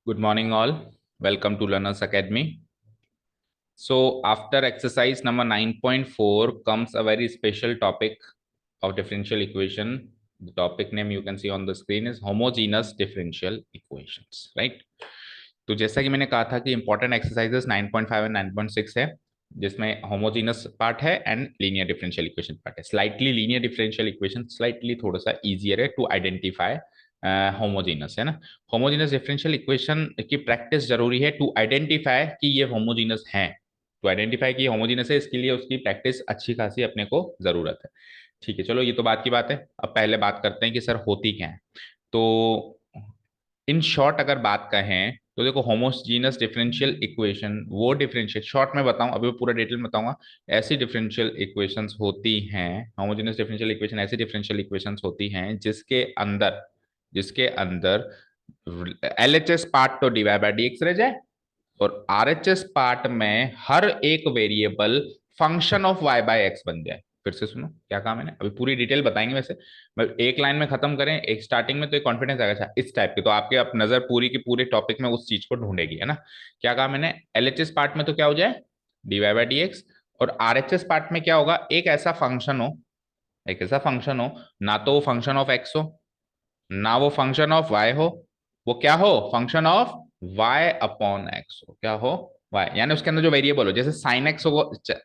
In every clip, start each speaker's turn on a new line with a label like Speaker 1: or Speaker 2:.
Speaker 1: Good morning, all. Welcome to Learners Academy. So, after exercise number 9.4 comes a very special topic of differential equation. The topic name you can see on the screen is homogeneous differential equations, right? तो जैसा कि मैंने कहा था कि important exercises 9.5 and 9.6 है, जिसमें homogeneous part है and linear differential equation part है. Slightly linear differential equation slightly थोड़ा सा इजियर है टू आइडेंटिफाई होमोजीनस, है ना. होमोजीनस डिफरेंशियल इक्वेशन की प्रैक्टिस जरूरी है टू आइडेंटिफाई कि ये होमोजीनस है. टू आइडेंटिफाई कि होमोजीनस है, इसके लिए उसकी प्रैक्टिस अच्छी खासी अपने को जरूरत है. ठीक है, चलो ये तो बात की बात है. अब पहले बात करते हैं कि सर होती क्या है. तो इन शॉर्ट अगर बात कहें तो देखो, होमोजीनस डिफरेंशियल इक्वेशन वो डिफरेंशियल, शॉर्ट में बताऊं, अभी पूरा डिटेल में बताऊंगा. ऐसी डिफरेंशियल इक्वेशंस होती हैं, होमोजीनस डिफरेंशियल इक्वेशन ऐसी डिफरेंशियल इक्वेशंस होती हैं जिसके अंदर एलएचएस पार्ट तो D Y by D X रह जाए और आरएचएस पार्ट में हर एक variable function of Y by X बन जाए. फिर से सुनो क्या कहा मैंने, अभी पूरी डिटेल बताएंगे. वैसे एक लाइन में खत्म करें एक स्टार्टिंग में तो एक कॉन्फिडेंस आएगा. अच्छा, इस टाइप के तो आपके अब नजर पूरी की पूरे टॉपिक में उस चीज को ढूंढेगी, है ना. क्या कहा मैंने, एलएचएस पार्ट में तो क्या हो जाए, D Y by D x. और आरएचएस पार्ट में क्या होगा, एक ऐसा फंक्शन हो ना तो वो फंक्शन ऑफ एक्स हो ना वो फंक्शन ऑफ वाई हो, वो क्या हो, function of Y upon X हो. क्या हो, वाई, यानी उसके अंदर जो वेरिएबल हो, जैसे साइन एक्स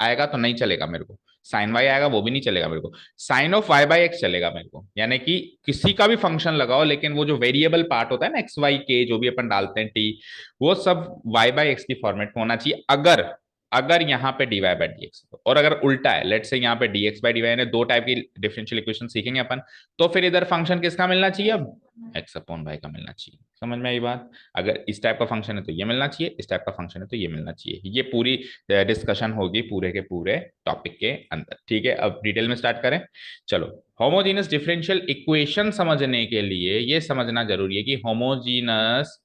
Speaker 1: आएगा तो नहीं चलेगा मेरे को, साइन वाई आएगा वो भी नहीं चलेगा मेरे को, sine of Y by X चलेगा मेरे को. यानी कि किसी का भी फंक्शन लगाओ लेकिन वो जो वेरिएबल पार्ट होता है ना, एक्स वाई के जो भी अपन डालते हैं टी, वो सब वाई बाई एक्स की फॉर्मेट में होना चाहिए. अगर अगर यहाँ पे D Y by D x, और अगर उल्टा है, लेट से यहाँ पे D x by D Y, यानी दो टाइप की डिफरेंशियल इक्वेशन सीखेंगे अपन, तो फिर इधर फंक्शन किसका मिलना चाहिए, अब एक्स अपॉन वाई का मिलना चाहिए. समझ में आई बात. अगर इस टाइप का फंक्शन है तो ये मिलना चाहिए, इस टाइप का फंक्शन है तो ये मिलना चाहिए. ये पूरी डिस्कशन होगी पूरे के पूरे टॉपिक के अंदर. ठीक है, अब डिटेल में स्टार्ट करें. चलो, होमोजीनस डिफरेंशियल इक्वेशन समझने के लिए ये समझना जरूरी है कि होमोजीनस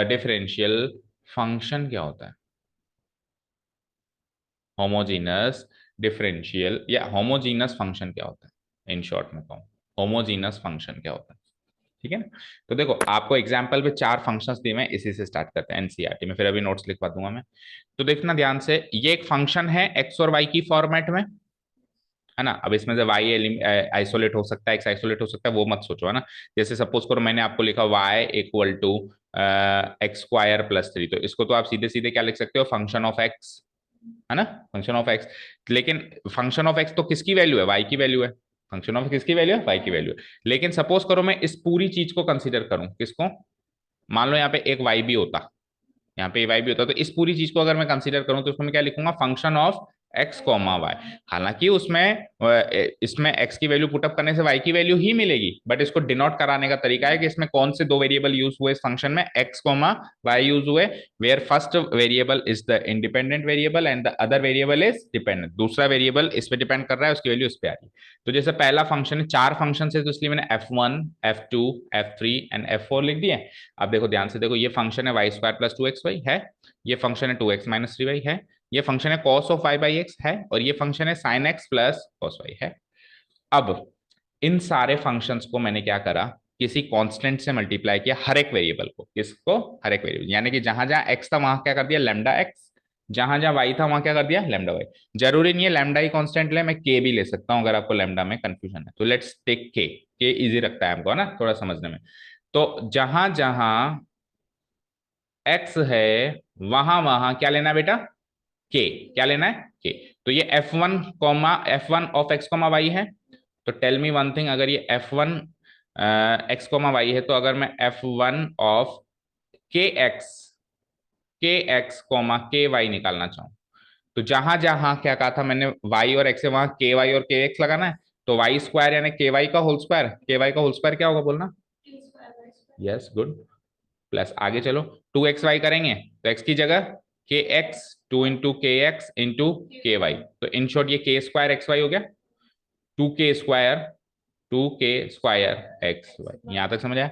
Speaker 1: डिफरेंशियल फंक्शन क्या होता है. होमोजीनस डिफरेंशियल या होमोजीनस फंक्शन क्या होता है, इन शॉर्ट में कहूं, होमोजीनस फंक्शन क्या होता है. ठीक है ना. तो देखो, आपको एग्जाम्पल पे 4 फंक्शंस दिए हैं, इसी से स्टार्ट करते हैं एनसीईआरटी में, फिर अभी नोट्स लिखवा दूंगा मैं. तो देखना ध्यान से, ये एक फंक्शन है एक्स और वाई की फॉर्मेट में, है ना. अब इसमें से वाई आइसोलेट हो सकता है, एक्स आइसोलेट हो सकता है, वो मत सोचो, है ना. जैसे सपोज करो मैंने आपको लिखा Y equal to X square plus 3, तो इसको तो आप सीधे सीधे क्या लिख सकते हो, फंक्शन ऑफ एक्स, है ना, फंक्शन ऑफ एक्स. लेकिन फंक्शन ऑफ एक्स तो किसकी वैल्यू है, वाई की वैल्यू है. फंक्शन ऑफ किसकी वैल्यू है, वाई की वैल्यू है. लेकिन सपोज करो मैं इस पूरी चीज को कंसीडर करूं, किसको, मान लो यहाँ पे एक वाई भी होता, यहाँ पे वाई भी होता, तो इस पूरी चीज को अगर मैं कंसीडर करूं तो उसमें मैं क्या लिखूंगा, function of x comma Y. हालांकि उसमें इसमें एक्स की वैल्यू पुटअप करने से वाई की वैल्यू ही मिलेगी, बट इसको डिनोट कराने का तरीका है कि इसमें कौन से दो वेरिएबल यूज हुए इस फंक्शन में, एक्स कॉमा वाई यूज हुए, where first variable is the independent variable and the other variable is dependent. दूसरा वेरिएबल इस पे डिपेंड कर रहा है, उसकी वैल्यू इस पे आ रही है. तो जैसे पहला फंक्शन है, 4 फंक्शन है तो इसलिए मैंने f1 f2 f3 and f4 लिख दिए. अब देखो ध्यान से देखो, ये फंक्शन है वाई स्क्वायर प्लस 2xy है, ये फंक्शन है 2x माइनस 3y है, ये फंक्शन है cos of y by X है, और ये फंक्शन है sin x plus cos y है. अब इन सारे फंक्शंस को मैंने क्या करा, किसी कांस्टेंट से मल्टीप्लाई किया, हर एक वेरिएबल को, किसको, हर एक वेरिएबल, यानी कि जहां जहां x था वहां क्या कर दिया, लैम्डा x, जहां जहां y था वहां क्या कर दिया, लैम्डा y. जरूरी नहीं है लैम्डा ही कांस्टेंट ले, मैं k भी ले सकता हूं अगर आपको लैम्डा में कंफ्यूजन है. तो लेट्स टेक k इजी रखता है हमको, ना, थोड़ा समझने में. तो जहां जहां एक्स है वहां वहां क्या लेना है बेटा, के. क्या लेना है, के. तो ये F one of x comma Y है. तो टेल मी वन थिंग, अगर ये F one X comma Y है, तो अगर मैं F one of K X comma K Y निकालना चाहूं, तो जहां जहां क्या कहा था मैंने, वाई और एक्स है, वहां के वाई और के एक्स लगाना है. तो वाई स्क्वायर यानी के वाई का होल स्क्वायर क्या होगा बोलना, यस गुड. प्लस आगे चलो, 2xy करेंगे तो x की जगह के x, 2 into kx into ky. तो इन शॉर्ट ये के स्क्वायर एक्स वाई हो गया, 2k square, 2k square x Y. यहां तक समझ आया.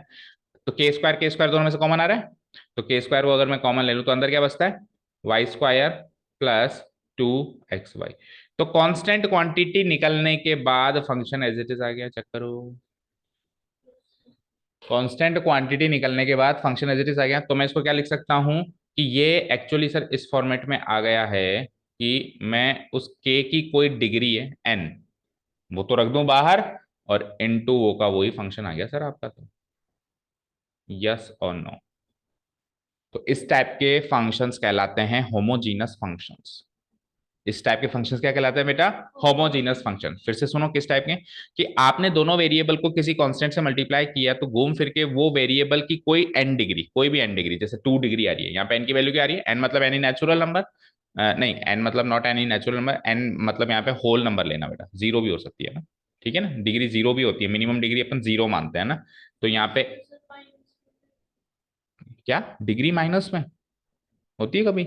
Speaker 1: तो के स्क्वायर दोनों में से कॉमन आ रहा है, तो के स्क्वायर को अगर मैं कॉमन ले लूं तो अंदर क्या बचता है, वाई स्क्वायर प्लस 2xy. तो कांस्टेंट क्वांटिटी निकलने के बाद फंक्शन एज इट इज आ गया, चेक करो. कांस्टेंट क्वांटिटी निकलने के बाद फंक्शन एज इट इज आ गया, तो मैं इसको क्या लिख सकता हूं कि ये एक्चुअली सर इस फॉर्मेट में आ गया है कि मैं उस के की कोई डिग्री है एन, वो तो रख दूं बाहर, और इनटू वो का वही फंक्शन आ गया सर आपका। तो यस और नो। तो इस टाइप के फंक्शंस कहलाते हैं होमोजीनस फंक्शंस। इस टाइप के फंक्शंस क्या कहलाते हैं बेटा? Homogeneous function. फिर से सुनो किस टाइप के, कि आपने दोनों वेरिएबल को किसी कांस्टेंट से मल्टीप्लाई किया तो घूम फिर के वो वेरिएबल की कोई एन डिग्री, कोई भी एन डिग्री, जैसे 2 डिग्री आ रही है, यहाँ पे एन की वैल्यू क्या आ रही है? एन मतलब एनी नेचुरल नंबर, नहीं एन मतलब not any natural number, N मतलब यहाँ पे होल नंबर लेना बेटा, जीरो भी हो सकती है ना, ठीक है ना, डिग्री जीरो भी होती है, मिनिमम डिग्री अपन जीरो मानते हैं ना। तो यहाँ पे क्या डिग्री माइनस में होती है कभी?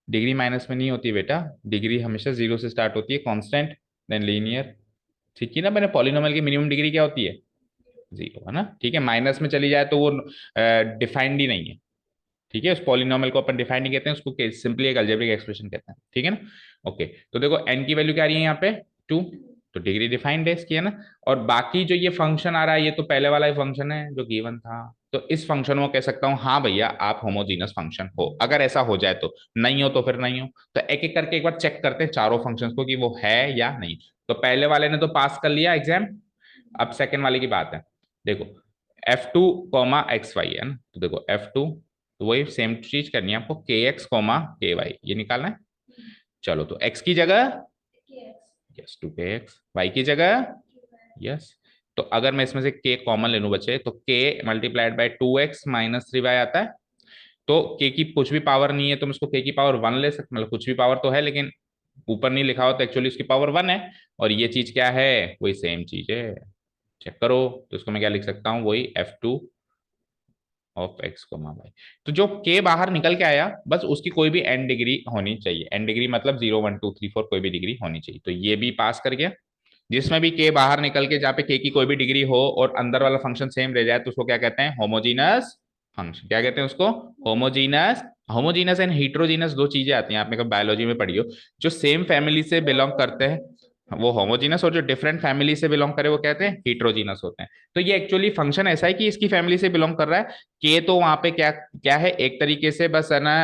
Speaker 1: डिग्री माइनस में नहीं होती है बेटा, डिग्री हमेशा जीरो से स्टार्ट होती है, कांस्टेंट देन लीनियर। ठीक है ना, मैंने पॉलिनोमियल की मिनिमम डिग्री क्या होती है? जीरो, है ना, ठीक है, माइनस में चली जाए तो वो डिफाइंड ही नहीं है। ठीक है, उस पॉलिनोमियल को अपन डिफाइन नहीं कहते हैं, उसको सिंपली एक अलजेब्रिक एक्सप्रेशन कहते हैं, ठीक है ना। ओके, तो देखो एन की वैल्यू क्या आ रही है यहाँ पे? 2, तो डिग्री डिफाइंड है इसकी, है ना। और बाकी जो ये फंक्शन आ रहा है, ये तो पहले वाला ही फंक्शन है जो गिवन था, तो इस फंक्शन को कह सकता हूँ हाँ भैया आप होमोजीनस फंक्शन हो। अगर ऐसा हो जाए तो, नहीं हो तो फिर नहीं हो। तो एक एक करके एक बार चेक करते हैं चारों फंक्शंस को कि वो है या नहीं। तो पहले वाले ने तो पास कर लिया एग्जाम, अब सेकंड वाले की बात है। देखो F2 कॉमा एक्स वाई है ना, तो देखो F2, तो वही सेम चीज करनी है आपको, के एक्स कॉमा के वाई ये निकालना है। चलो तो x की जगह यस 2kx, y की जगह यस, तो अगर मैं इसमें से k कॉमन ले लूं बच्चे, तो k मल्टीप्लाइड बाय 2x-3y आता है। तो k की कुछ भी पावर नहीं है तो मैं उसको k की पावर 1 ले सकता, मतलब कुछ भी पावर तो है लेकिन ऊपर नहीं लिखा हो तो एक्चुअली उसकी पावर 1 है। और ये चीज क्या है? वही सेम चीज है, चेक करो। तो इसको मैं क्या लिख सकता हूँ? वही F2 ऑफ एक्स को वाई। तो जो के बाहर निकल के आया बस उसकी कोई भी एन डिग्री होनी चाहिए, एन डिग्री मतलब 0 1 2 3 4 कोई भी डिग्री होनी चाहिए, तो ये भी पास कर गया। जिसमें भी के बाहर निकल के जहाँ पे के की कोई भी डिग्री हो और अंदर वाला फंक्शन सेम रह जाए तो उसको क्या कहते हैं? Homogeneous function. क्या कहते हैं उसको? होमोजीनस। होमोजीनस एंड हीट्रोजीनस दो चीजें आती हैं, आपने कभी बायोलॉजी में पढ़ी हो। जो सेम फैमिली से बिलोंग करते हैं वो होमोजीनस, और जो डिफरेंट फैमिली से बिलोंग करे वो कहते हैं हीट्रोजीनस होते हैं। तो ये एक्चुअली फंक्शन ऐसा है कि इसकी फैमिली से बिलोंग कर रहा है। के तो वहां पे क्या क्या है, एक तरीके से बस है ना,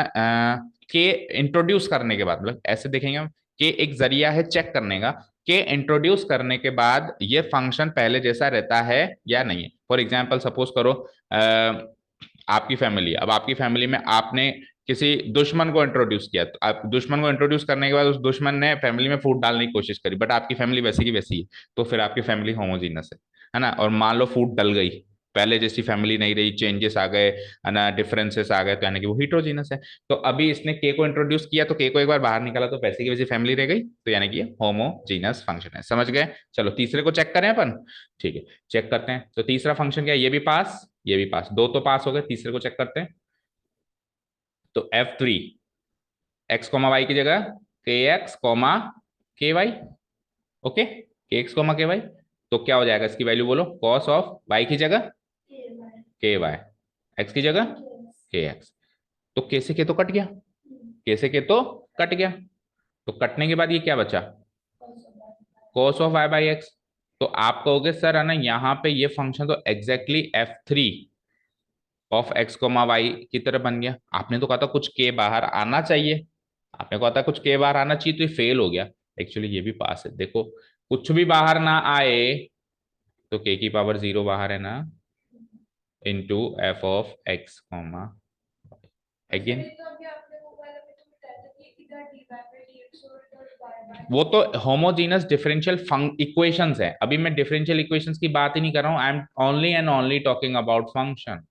Speaker 1: के इंट्रोड्यूस करने के बाद, मतलब ऐसे देखेंगे हम, के एक जरिया है चेक करने का, के इंट्रोड्यूस करने के बाद ये फंक्शन पहले जैसा रहता है या नहीं है। फॉर एग्जाम्पल सपोज करो आपकी फैमिली, अब आपकी फैमिली में आपने किसी दुश्मन को इंट्रोड्यूस किया, तो आप दुश्मन को इंट्रोड्यूस करने के बाद उस दुश्मन ने फैमिली में फूट डालने की कोशिश करी, बट आपकी फैमिली वैसी की वैसी है, तो फिर आपकी फैमिली होमोजीनस है ना। और मान लो फूट डल गई, पहले जैसी फैमिली नहीं रही, चेंजेस आ गए, है ना, डिफरेंसेस आ गए, तो यानी कि वो हीट्रोजीनस है। तो अभी इसने के को इंट्रोड्यूस किया तो के को एक बार बाहर निकाला तो वैसे की वैसी फैमिली रह गई, तो यानी कि होमोजीनस फंक्शन है। समझ गए? चलो तीसरे को चेक करें अपन। ठीक है, चेक करते हैं। तो तीसरा फंक्शन क्या है? ये भी पास, ये भी पास, दो तो पास हो गए, तीसरे को चेक करते हैं। तो F3 एक्स कोमा वाई की जगह के एक्स कोमा के वाई। ओके, के एक्स कोमा के वाई, तो क्या हो जाएगा इसकी वैल्यू बोलो? कॉस ऑफ वाई की जगह के वाई, एक्स की जगह के एक्स। तो के से के तो कट गया, के से के तो कट गया, तो कटने के बाद ये क्या बचा? Cos of Y by x. तो आप कहोगे सर है ना, यहाँ पे ये फंक्शन तो exactly F3 of x comma Y की तरह बन गया। आपने तो कहा था कुछ के बाहर आना चाहिए, आपने कहा था कुछ के बाहर आना चाहिए, तो ये फेल हो गया। एक्चुअली ये भी पास है, देखो कुछ भी बाहर ना आए तो के की पावर 0 बाहर है ना, into F of x comma again. वो तो होमोजीनस डिफरेंशियल इक्वेशंस है, अभी मैं डिफरेंशियल इक्वेशंस की बात ही नहीं कर रहा हूँ, I am only and only talking about function.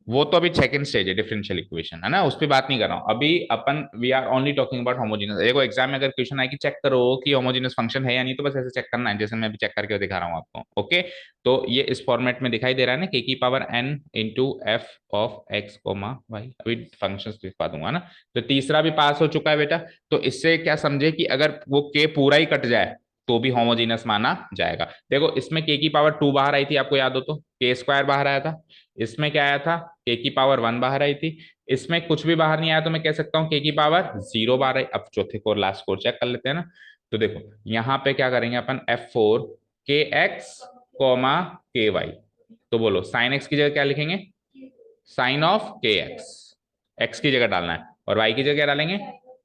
Speaker 1: वो तो अभी सेकंड स्टेज है डिफरेंशियल इक्वेशन, है ना, उस पर बात नहीं कर रहा हूँ अभी। अपन we are only talking about homogeneous. देखो एग्जाम में अगर क्वेश्चन आए कि चेक करो कि होमोजेनस फंक्शन है या नहीं, तो बस ऐसे चेक करना है, जैसे मैं अभी चेक करके दिखा रहा हूँ आपको। ओके, तो ये इस फॉर्मेट में दिखाई दे रहा है ना, के की power n into F of x comma Y. अभी फंक्शन दिखा दूंगा ना। तो तीसरा भी पास हो चुका है बेटा। तो इससे क्या समझे कि अगर वो के पूरा ही कट जाए तो भी होमोजीनस माना जाएगा। देखो इसमें के की पावर 2 बाहर आई थी, आपको याद हो तो, के स्क्वायर बाहर आया था। इसमें क्या आया था? के की पावर 1 बाहर आई थी। इसमें कुछ भी बाहर नहीं आया तो मैं कह सकता हूँ के की पावर 0 बाहर आई। अब चौथे को लास्ट को चेक कर लेते हैं ना। तो देखो यहाँ पे क्या करेंगे अपन, F4 के एक्स कॉमा के वाई। तो बोलो साइन एक्स की जगह क्या लिखेंगे, sign of K x, x की जगह डालना है, और वाई की जगह क्या डालेंगे,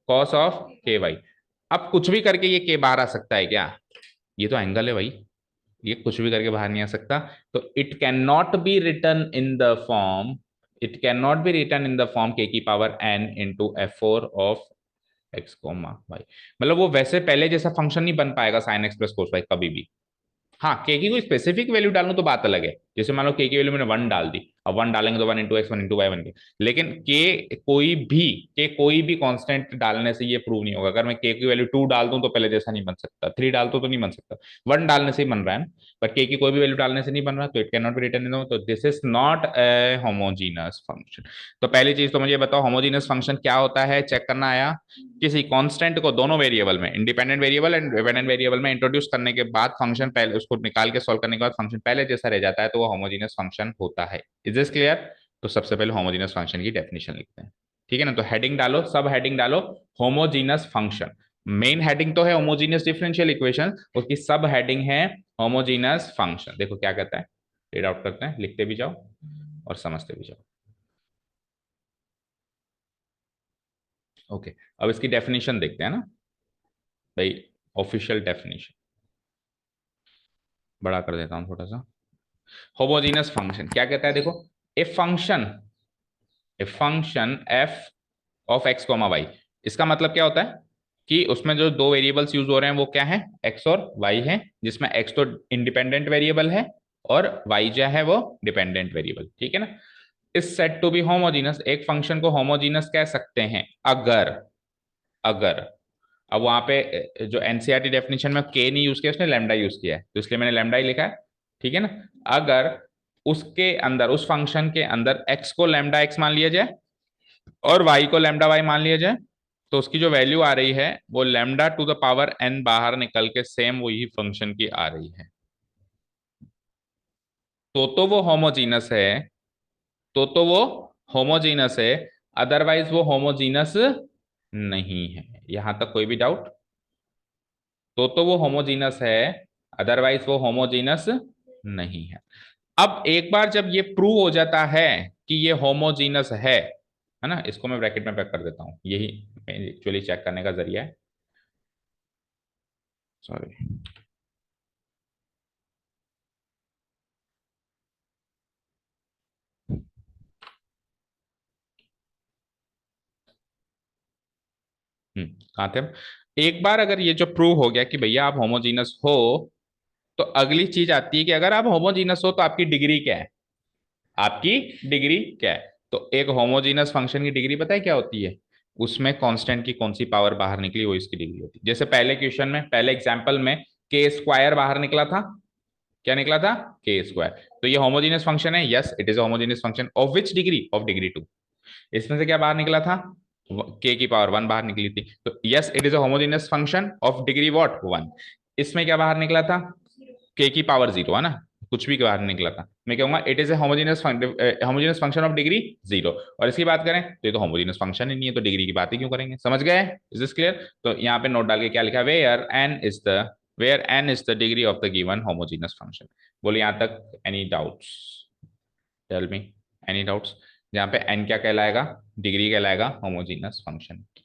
Speaker 1: कॉस ऑफ के वाई। अब कुछ भी करके ये के बाहर आ सकता है क्या, ये तो एंगल है भाई, ये कुछ भी करके बाहर नहीं आ सकता। तो it can not be written in the form, it can not be written in the form k की power n into f for of x comma y. मतलब वो वैसे पहले जैसा फंक्शन नहीं बन पाएगा sine x plus cos y कभी भी। हाँ, के की कोई स्पेसिफिक वैल्यू डालूं तो बात अलग है, जैसे मान लो के की वैल्यू मैंने वन डाल दी, अब वन डालेंगे तो one into x one into y बन गया। लेकिन के कोई भी कांस्टेंट डालने से ये प्रूव नहीं होगा। अगर मैं के की वैल्यू टू डाल दूं तो पहले जैसा नहीं बन सकता, थ्री डाल दूं तो नहीं बन सकता, वन डालने से ही बन रहा है ना। पर के की कोई भी वैल्यू डालने से नहीं बन रहा, तो it can not be written in, तो this is not a homogeneous function. तो पहली चीज तो मुझे बताओ होमोजीनस फंक्शन क्या होता है, चेक करना आया। किसी कांस्टेंट को दोनों वेरिएबल में, independent variable and dependent variable में इंट्रोड्यूस करने के बाद फंक्शन पहले उसको निकाल के सॉल्व करने के बाद फंक्शन पहले जैसा रह जाता है, तो वो होमोजेनियस फंक्शन होता है। Is this clear? तो सबसे पहले होमोजेनियस फंक्शन की डेफिनेशन लिखते हैं, ठीक है ना। तो हेडिंग डालो, सब हेडिंग डालो, होमोजीनस फंक्शन। मेन हेडिंग तो है होमोजीनियस डिफरेंशियल इक्वेशन, उसकी सब हेडिंग है होमोजीनस फंक्शन। देखो क्या कहता है, रीड आउट करते हैं, लिखते भी जाओ और समझते भी जाओ। ओके, अब इसकी डेफिनेशन देखते हैं ना भाई, ऑफिशियल डेफिनेशन बड़ा कर देता हूं थोड़ा सा। होमोजीनस फंक्शन क्या कहता है, देखो, a function, a function f of x comma y. इसका मतलब क्या होता है कि उसमें जो दो वेरिएबल्स यूज हो रहे हैं वो क्या है, एक्स और वाई है, जिसमें एक्स तो इंडिपेंडेंट वेरिएबल है और वाई जो है वो डिपेंडेंट वेरिएबल, ठीक है ना। इस सेट टू बी होमोजीनस, एक फंक्शन को होमोजीनस कह सकते हैं अगर, अगर, अब वहां पे जो एनसीईआरटी डेफिनेशन में के नहीं यूज किया, उसने लैम्डा यूज किया है, तो इसलिए मैंने लैम्डा ही लिखा है, ठीक है ना। अगर उसके अंदर, उस फंक्शन के अंदर एक्स को लैम्डा एक्स मान लिया जाए और वाई को लैम्डा वाई मान लिया जाए, तो उसकी जो वैल्यू आ रही है वो lambda to the power n बाहर निकल के सेम वही फंक्शन की आ रही है। तो वो होमोजीनस है, तो वो होमोजीनस है, अदरवाइज वो होमोजीनस नहीं है। यहां तक कोई भी डाउट? तो वो होमोजीनस है, अदरवाइज वो होमोजीनस नहीं है। अब एक बार जब ये प्रूव हो जाता है कि ये होमोजीनस है ना, इसको मैं ब्रैकेट में पैक कर देता हूं, यही एक्चुअली चेक करने का जरिया है। सॉरी, कहाँ थे हम? एक बार अगर ये जो प्रूव हो गया कि भैया आप होमोजीनस हो, तो अगली चीज आती है कि अगर आप होमोजीनस हो तो आपकी डिग्री क्या है, आपकी डिग्री क्या है। तो एक होमोजीनस फंक्शन की डिग्री पता है क्या होती है, उसमें कांस्टेंट की कौन सी पावर बाहर निकली वो इसकी डिग्री होती है। जैसे पहले क्वेश्चन में, पहले एग्जांपल में के स्क्वायर बाहर निकला था, क्या निकला था, के स्क्वायर। तो ये होमोजीनियस फंक्शन है, yes it is homogeneous function of which degree, of degree two. इसमें से क्या बाहर निकला था, के की पावर वन बाहर निकली थी, तो yes it is a homogeneous function of degree what, one. इसमें क्या बाहर निकला था, के की पावर जीरो, है ना, कुछ भी बाहर निकला था, मैं कहूंगा it is A homogeneous function of degree zero. और इसकी बात करें तो ये तो होमोजीनियस फंक्शन ही नहीं है, तो डिग्री की बात ही क्यों करेंगे, समझ गए, इज दिस क्लियर? तो यहाँ पे नोट डाल के क्या लिखा, where n is the degree of the given homogeneous function. बोले यहाँ तक any doubts, tell me, any doubts? जहाँ पे एन क्या कहलाएगा, डिग्री कहलाएगा होमोजीनियस फंक्शन की।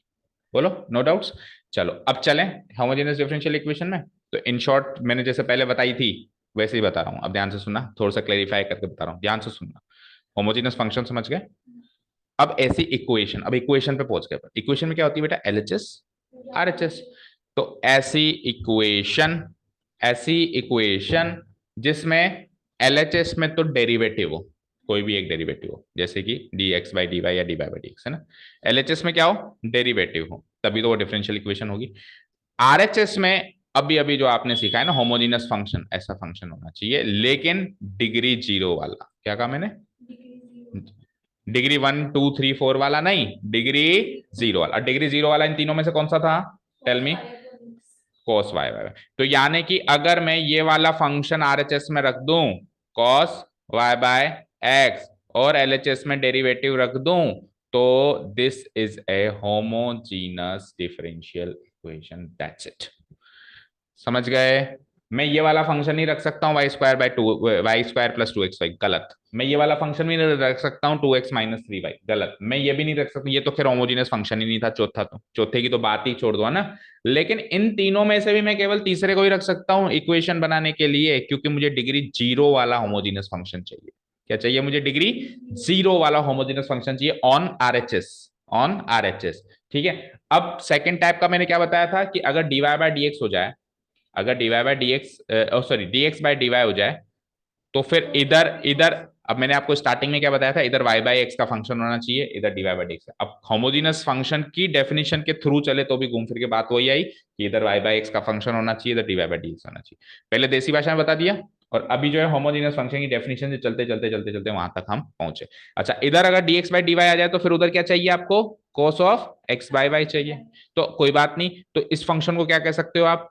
Speaker 1: बोलो नो डाउट्स। चलो अब चलें होमोजेनियस डिफरेंशियल इक्वेशन में। तो इन शॉर्ट मैंने जैसे पहले बताई थी वैसे ही बता रहा हूँ, अब ध्यान से सुनना, थोड़ा सा क्लेरिफाई करके बता रहा हूँ, ध्यान से सुनना। होमोजेनियस फंक्शन समझ गए? अब ऐसी इक्वेशन, अब इक्वेशन पे पहुंच गए। इक्वेशन में क्या होती है बेटा, एलएचएस, आरएचएस। तो ऐसी इक्वेशन जिसमें एलएचएस में तो डेरिवेटिव हो, कोई भी एक डेरिवेटिव हो, जैसे कि d x by D y या d Y by D x, है ना। एलएचएस में क्या हो, डेरिवेटिव हो, तभी तो वो डिफरेंशियल इक्वेशन होगी। आरएचएस में अभी अभी जो आपने सीखा है ना, होमोजीनस फंक्शन, ऐसा फंक्शन होना चाहिए लेकिन डिग्री जीरो वाला। क्या कहा मैंने, degree one two three four वाला नहीं, डिग्री जीरो वाला। डिग्री जीरो वाला इन तीनों में से कौन सा था, tell me, cos y y. तो यानी कि अगर मैं ये वाला फंक्शन आरएचएस में रख दूं, कॉस वाई बाय एक्स, और एलएचएस में डेरिवेटिव रख दूं, तो this is a homogeneous differential equation, that's it. समझ गए? मैं ये वाला फंक्शन नहीं रख सकता हूँ y square by two, y square plus two x y, गलत। मैं ये वाला फंक्शन भी नहीं रख सकता हूँ two x minus three y, गलत। मैं ये भी नहीं रख सकता, ये तो खैर होमोजेनियस फंक्शन ही नहीं था, चौथा तो, चौथे की तो बात ही छोड़ दो, है ना। लेकिन इन तीनों में से भी मैं केवल तीसरे को ही रख सकता हूँ इक्वेशन बनाने के लिए, क्योंकि मुझे डिग्री जीरो वाला होमोजेनियस फंक्शन चाहिए। क्या चाहिए मुझे? डिग्री जीरो वाला होमोजेनियस फंक्शन चाहिए ऑन आरएचएस, ऑन आरएचएस। ठीक है। अब सेकंड टाइप का मैंने क्या बताया था कि अगर डीवाई बाय डीएक्स हो जाए, अगर d y by d x, sorry d x by d y हो जाए, तो फिर इधर इधर, अब मैंने आपको स्टार्टिंग में क्या बताया था, इधर y बाई एक्स का फंक्शन होना चाहिए, इधर dy बाई dx। अब होमोजेनस फंक्शन की डेफिनेशन के थ्रू चले तो भी घूम फिर के बात वही आई कि इधर y बाई एक्स का फंक्शन होना चाहिए, इधर dy बाई dx होना चाहिए। पहले देसी भाषा में बता दिया, और अभी जो है होमोजेनस फंक्शन की डेफिनेशन से चलते चलते चलते चलते वहां तक हम पहुंचे। अच्छा, इधर अगर dx बाई dy आ जाए तो फिर उधर क्या चाहिए आपको? cos of x by y चाहिए। तो कोई बात नहीं, तो इस फंक्शन को क्या कह सकते हो आप?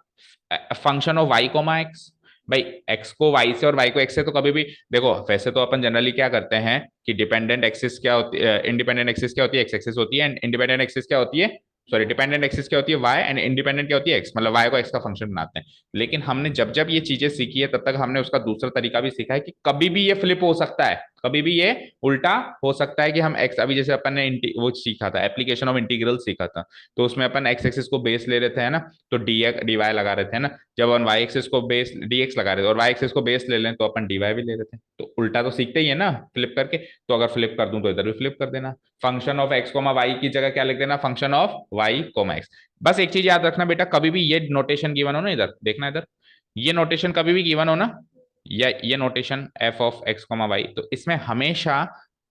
Speaker 1: Function of y comma x. भाई x को y से और y को x से तो कभी भी, देखो वैसे तो अपन जनरली क्या करते हैं कि डिपेंडेंट एक्सिस क्या होती है, इंडिपेंडेंट एक्सिस क्या होती है, एक्स एक्सिस होती है, एंड इंडिपेंडेंट एक्सिस क्या होती है, सॉरी डिपेंडेंट एक्सिस क्या होती है, y, एंड इंडिपेंडेंट क्या होती है, x, मतलब y को x का फंक्शन बनाते हैं। लेकिन हमने जब जब ये चीजें सीखी है तब तक हमने उसका दूसरा तरीका भी सीखा है कि कभी भी ये फ्लिप हो सकता है, कभी भी ये उल्टा हो सकता है कि हम x, अभी जैसे अपन ने वो सीखा था, एप्लीकेशन ऑफ इंटीग्रल सीखा था, तो उसमें अपन x एक्सिस को बेस ले रहे थे, है ना, तो डी डी वाई लगा रहे थे, है ना। जब अपन वाई एक्सिस को बेस डी एक्स लगा रहे थे और वाई एक्सिस को बेस ले लें तो अपन डी वाई भी ले रहे थे, तो उल्टा तो सीखते ही है ना फ्लिप करके। तो अगर फ्लिप कर दूं तो इधर भी फ्लिप कर देना, function of x comma Y की जगह क्या लिख देना, function of y comma x. बस एक चीज याद रखना बेटा, कभी भी ये नोटेशन गिवन हो ना, इधर देखना, इधर ये नोटेशन कभी भी गिवन हो ना, या ये notation f of x comma y, तो इसमें हमेशा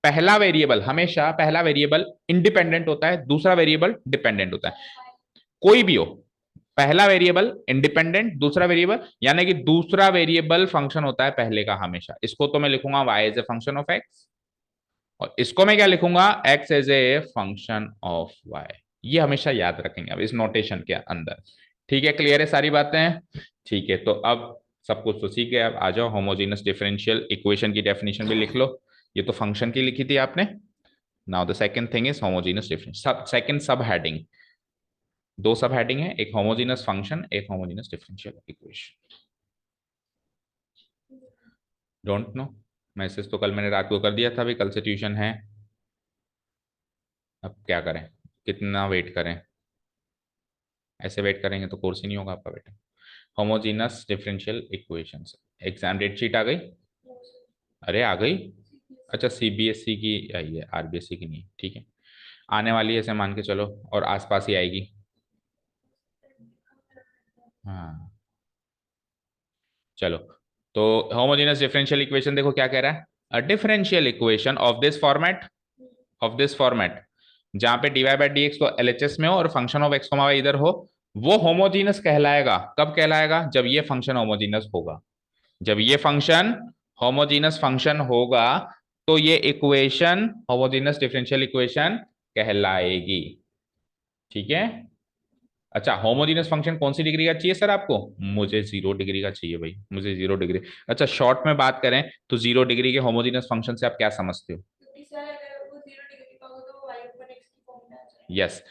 Speaker 1: पहला वेरिएबल, हमेशा पहला वेरिएबल इंडिपेंडेंट होता है, दूसरा वेरिएबल डिपेंडेंट होता है, कोई भी हो। पहला वेरिएबल इंडिपेंडेंट, दूसरा वेरिएबल, यानी कि दूसरा वेरिएबल फंक्शन होता है पहले का हमेशा। इसको तो मैं लिखूंगा y as a function of x, और इसको मैं क्या लिखूंगा, x as a function of y। ये हमेशा याद रखेंगे अब इस नोटेशन के अंदर। ठीक है, क्लियर है सारी बातें? ठीक है, तो अब सब कुछ तो सीख गए, अब आ जाओ होमोजेनस डिफरेंशियल इक्वेशन की डेफिनेशन भी लिख लो। ये तो फंक्शन की लिखी थी आपने। Now the second thing is homogeneous differential, second सब हेडिंग, दो सब हेडिंग है, एक होमोजेनस फंक्शन, एक homogeneous differential equation. Don't know, message तो कल मैंने रात को कर दिया था, अभी कल से ट्यूशन है, अब क्या करें, कितना वेट करें? ऐसे वेट करेंगे तो कोर्स ही नहीं होगा आपका बेटा। Homogeneous differential equations, exam date sheet आ गई? अरे आ गई? अच्छा, सीबीएसई की आई है, आरबीएसई की नहीं, ठीक है, आने वाली है ऐसे मान के चलो, और आसपास ही आएगी। हाँ, चलो। तो होमोजेनस डिफरेंशियल इक्वेशन देखो क्या कह रहा है, अ differential equation of this format, of this format, जहां पे डीवाई बाई डी एक्स तो एलएचएस में हो और फंक्शन ऑफ एक्स वाई इधर हो, वो होमोजीनस कहलाएगा। कब कहलाएगा? जब ये फंक्शन होमोजीनस होगा, जब ये फंक्शन होमोजीनस फंक्शन होगा तो ये इक्वेशन होमोजीनस डिफरेंशियल इक्वेशन कहलाएगी। ठीक है। अच्छा, होमोजीनस फंक्शन कौन सी डिग्री का चाहिए सर आपको? मुझे जीरो डिग्री का चाहिए भाई, मुझे जीरो डिग्री। अच्छा, शॉर्ट में बात करें तो जीरो डिग्री के होमोजीनस फंक्शन से आप क्या समझते हो? यस,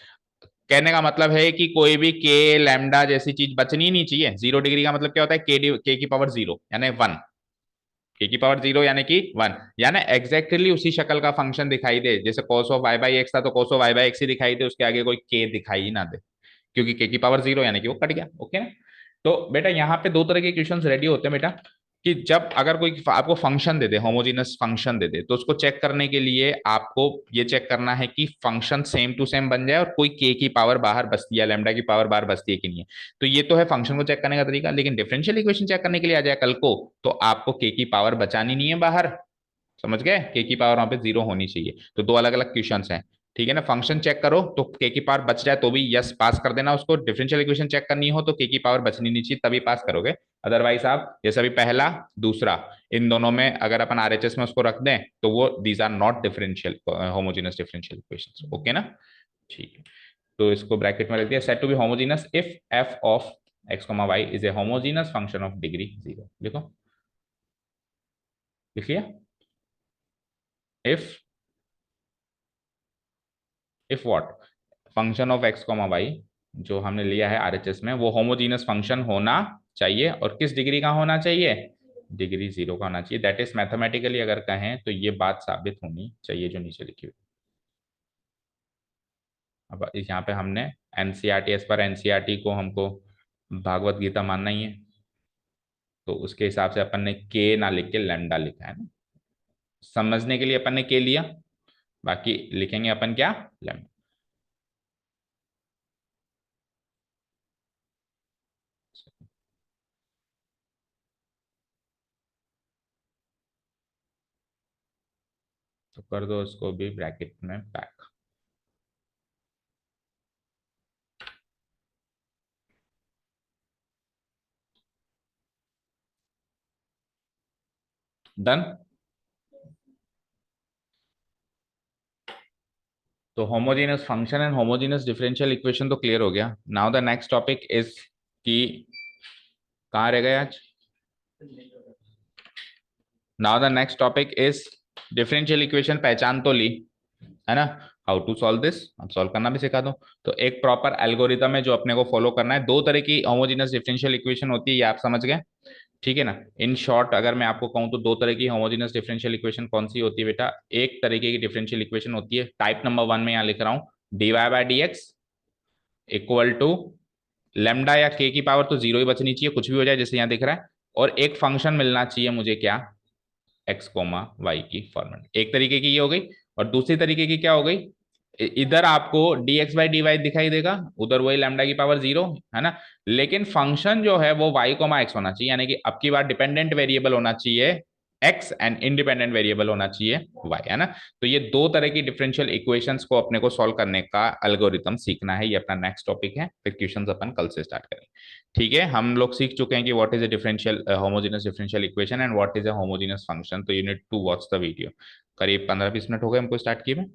Speaker 1: कहने का मतलब है कि कोई भी के लैम्डा जैसी चीज बचनी नहीं चाहिए। जीरो डिग्री का मतलब क्या होता है? के की पावर जीरो यानी वन, के की पावर जीरो यानी कि वन, यानी एग्जैक्टली उसी शक्ल का फंक्शन दिखाई दे, जैसे cos of Y by x था तो cos of Y by x ही दिखाई दे, उसके आगे कोई के दिखाई ही ना दे, क्योंकि के की पावर जीरो यानी कि वो कट गया। ओके ना? तो बेटा यहाँ पे दो तरह के क्वेश्चन रेडी होते हैं बेटा, कि जब अगर कोई आपको फंक्शन दे दे, होमोजेनस फंक्शन दे दे, तो उसको चेक करने के लिए आपको ये चेक करना है कि फंक्शन सेम टू सेम बन जाए और कोई के की पावर बाहर बचती है, लैम्डा की पावर बाहर बचती है कि नहीं है। तो ये तो है फंक्शन को चेक करने का तरीका, लेकिन डिफरेंशियल इक्वेशन चेक करने के लिए आ जाए कल को, तो आपको के की पावर बचानी नहीं है बाहर, समझ गए? के की पावर वहां पे जीरो होनी चाहिए। तो दो अलग अलग क्वेश्चन हैं, ठीक है ना। फंक्शन चेक करो तो के की पावर बच जाए तो भी यस पास कर देना उसको, डिफरेंशियल इक्वेशन चेक करनी हो तो के की पावर बचनी नहीं चाहिए तभी पास करोगे। अदरवाइज आप जैसे अभी पहला दूसरा, इन दोनों में अगर अपन आरएचएस में उसको रख दें तो वो these are not differential homogeneous differential equations. Okay ना? ठीक है, तो इसको ब्रैकेट में रख दिया, said to be homogeneous if f of x comma y is a homogeneous function of degree zero. लिखो, लिख लिया? If, if what? Function of x comma y जो हमने लिया है आरएचएस में, वो होमोजीनस फंक्शन होना चाहिए और किस डिग्री का होना चाहिए, डिग्री 0 का होना चाहिए। दैट इज मैथमेटिकली अगर कहें तो ये बात साबित होनी चाहिए जो नीचे लिखी हुई। अब यहाँ पे हमने एनसीईआरटी, एज पर एनसीईआरटी को हमको भागवत गीता मानना ही है, तो उसके हिसाब से अपन ने के ना लिख के लैम्डा लिखा है ना, समझने के लिए अपन ने के लिया, बाकी लिखेंगे अपन क्या, लैम्डा। तो कर दो उसको भी ब्रैकेट में पैक। डन। तो homogeneous function and homogeneous differential equation तो क्लियर हो गया। Now the next topic is कि कहाँ रह गए आज, now the next topic is differential equation पहचान तो ली है ना, हाउ टू सॉल्व दिस, अब सॉल्व करना भी सिखा दो। तो एक प्रॉपर एल्गोरिथम है जो अपने को फॉलो करना है। दो तरह की होमोजेनियस डिफरेंशियल इक्वेशन होती है, ये आप समझ गए, ठीक है ना। इन शॉर्ट अगर मैं आपको कहूं तो दो तरह की होमोजेनियस डिफरेंशियल इक्वेशन कौन सी होती है बेटा, एक तरीके की डिफरेंशियल इक्वेशन होती है टाइप नंबर 1 में, यहाँ लिख रहा हूं dy/dx इक्वल टू लेमडा या के की पावर तो जीरो ही बचनी चाहिए, कुछ भी हो जाए जैसे यहाँ दिख रहा है, और एक फंक्शन मिलना चाहिए मुझे क्या, एक्स कोमा वाई की फॉर्मेट। एक तरीके की ये हो गई, और दूसरी तरीके की क्या हो गई, इधर आपको dx/dy दिखाई देगा, उधर वही लैम्डा की पावर जीरो है ना, लेकिन फंक्शन जो है वो y कोमा एक्स होना चाहिए, यानी कि अब की बार डिपेंडेंट वेरिएबल होना चाहिए x एंड इंडिपेंडेंट वेरिएबल होना चाहिए y, है ना। तो ये दो तरह की डिफरेंशियल इक्वेशंस को अपने को सॉल्व करने का एल्गोरिथम सीखना है, ये अपना नेक्स्ट टॉपिक है, फिर क्वेश्चंस अपन कल से स्टार्ट करेंगे। ठीक है, हम लोग सीख चुके हैं कि what is a differential homogeneous differential equation and what is a homogeneous function. तो you need to watch the video. करीब 15-20 मिनट हो गए हमको स्टार्ट किए में,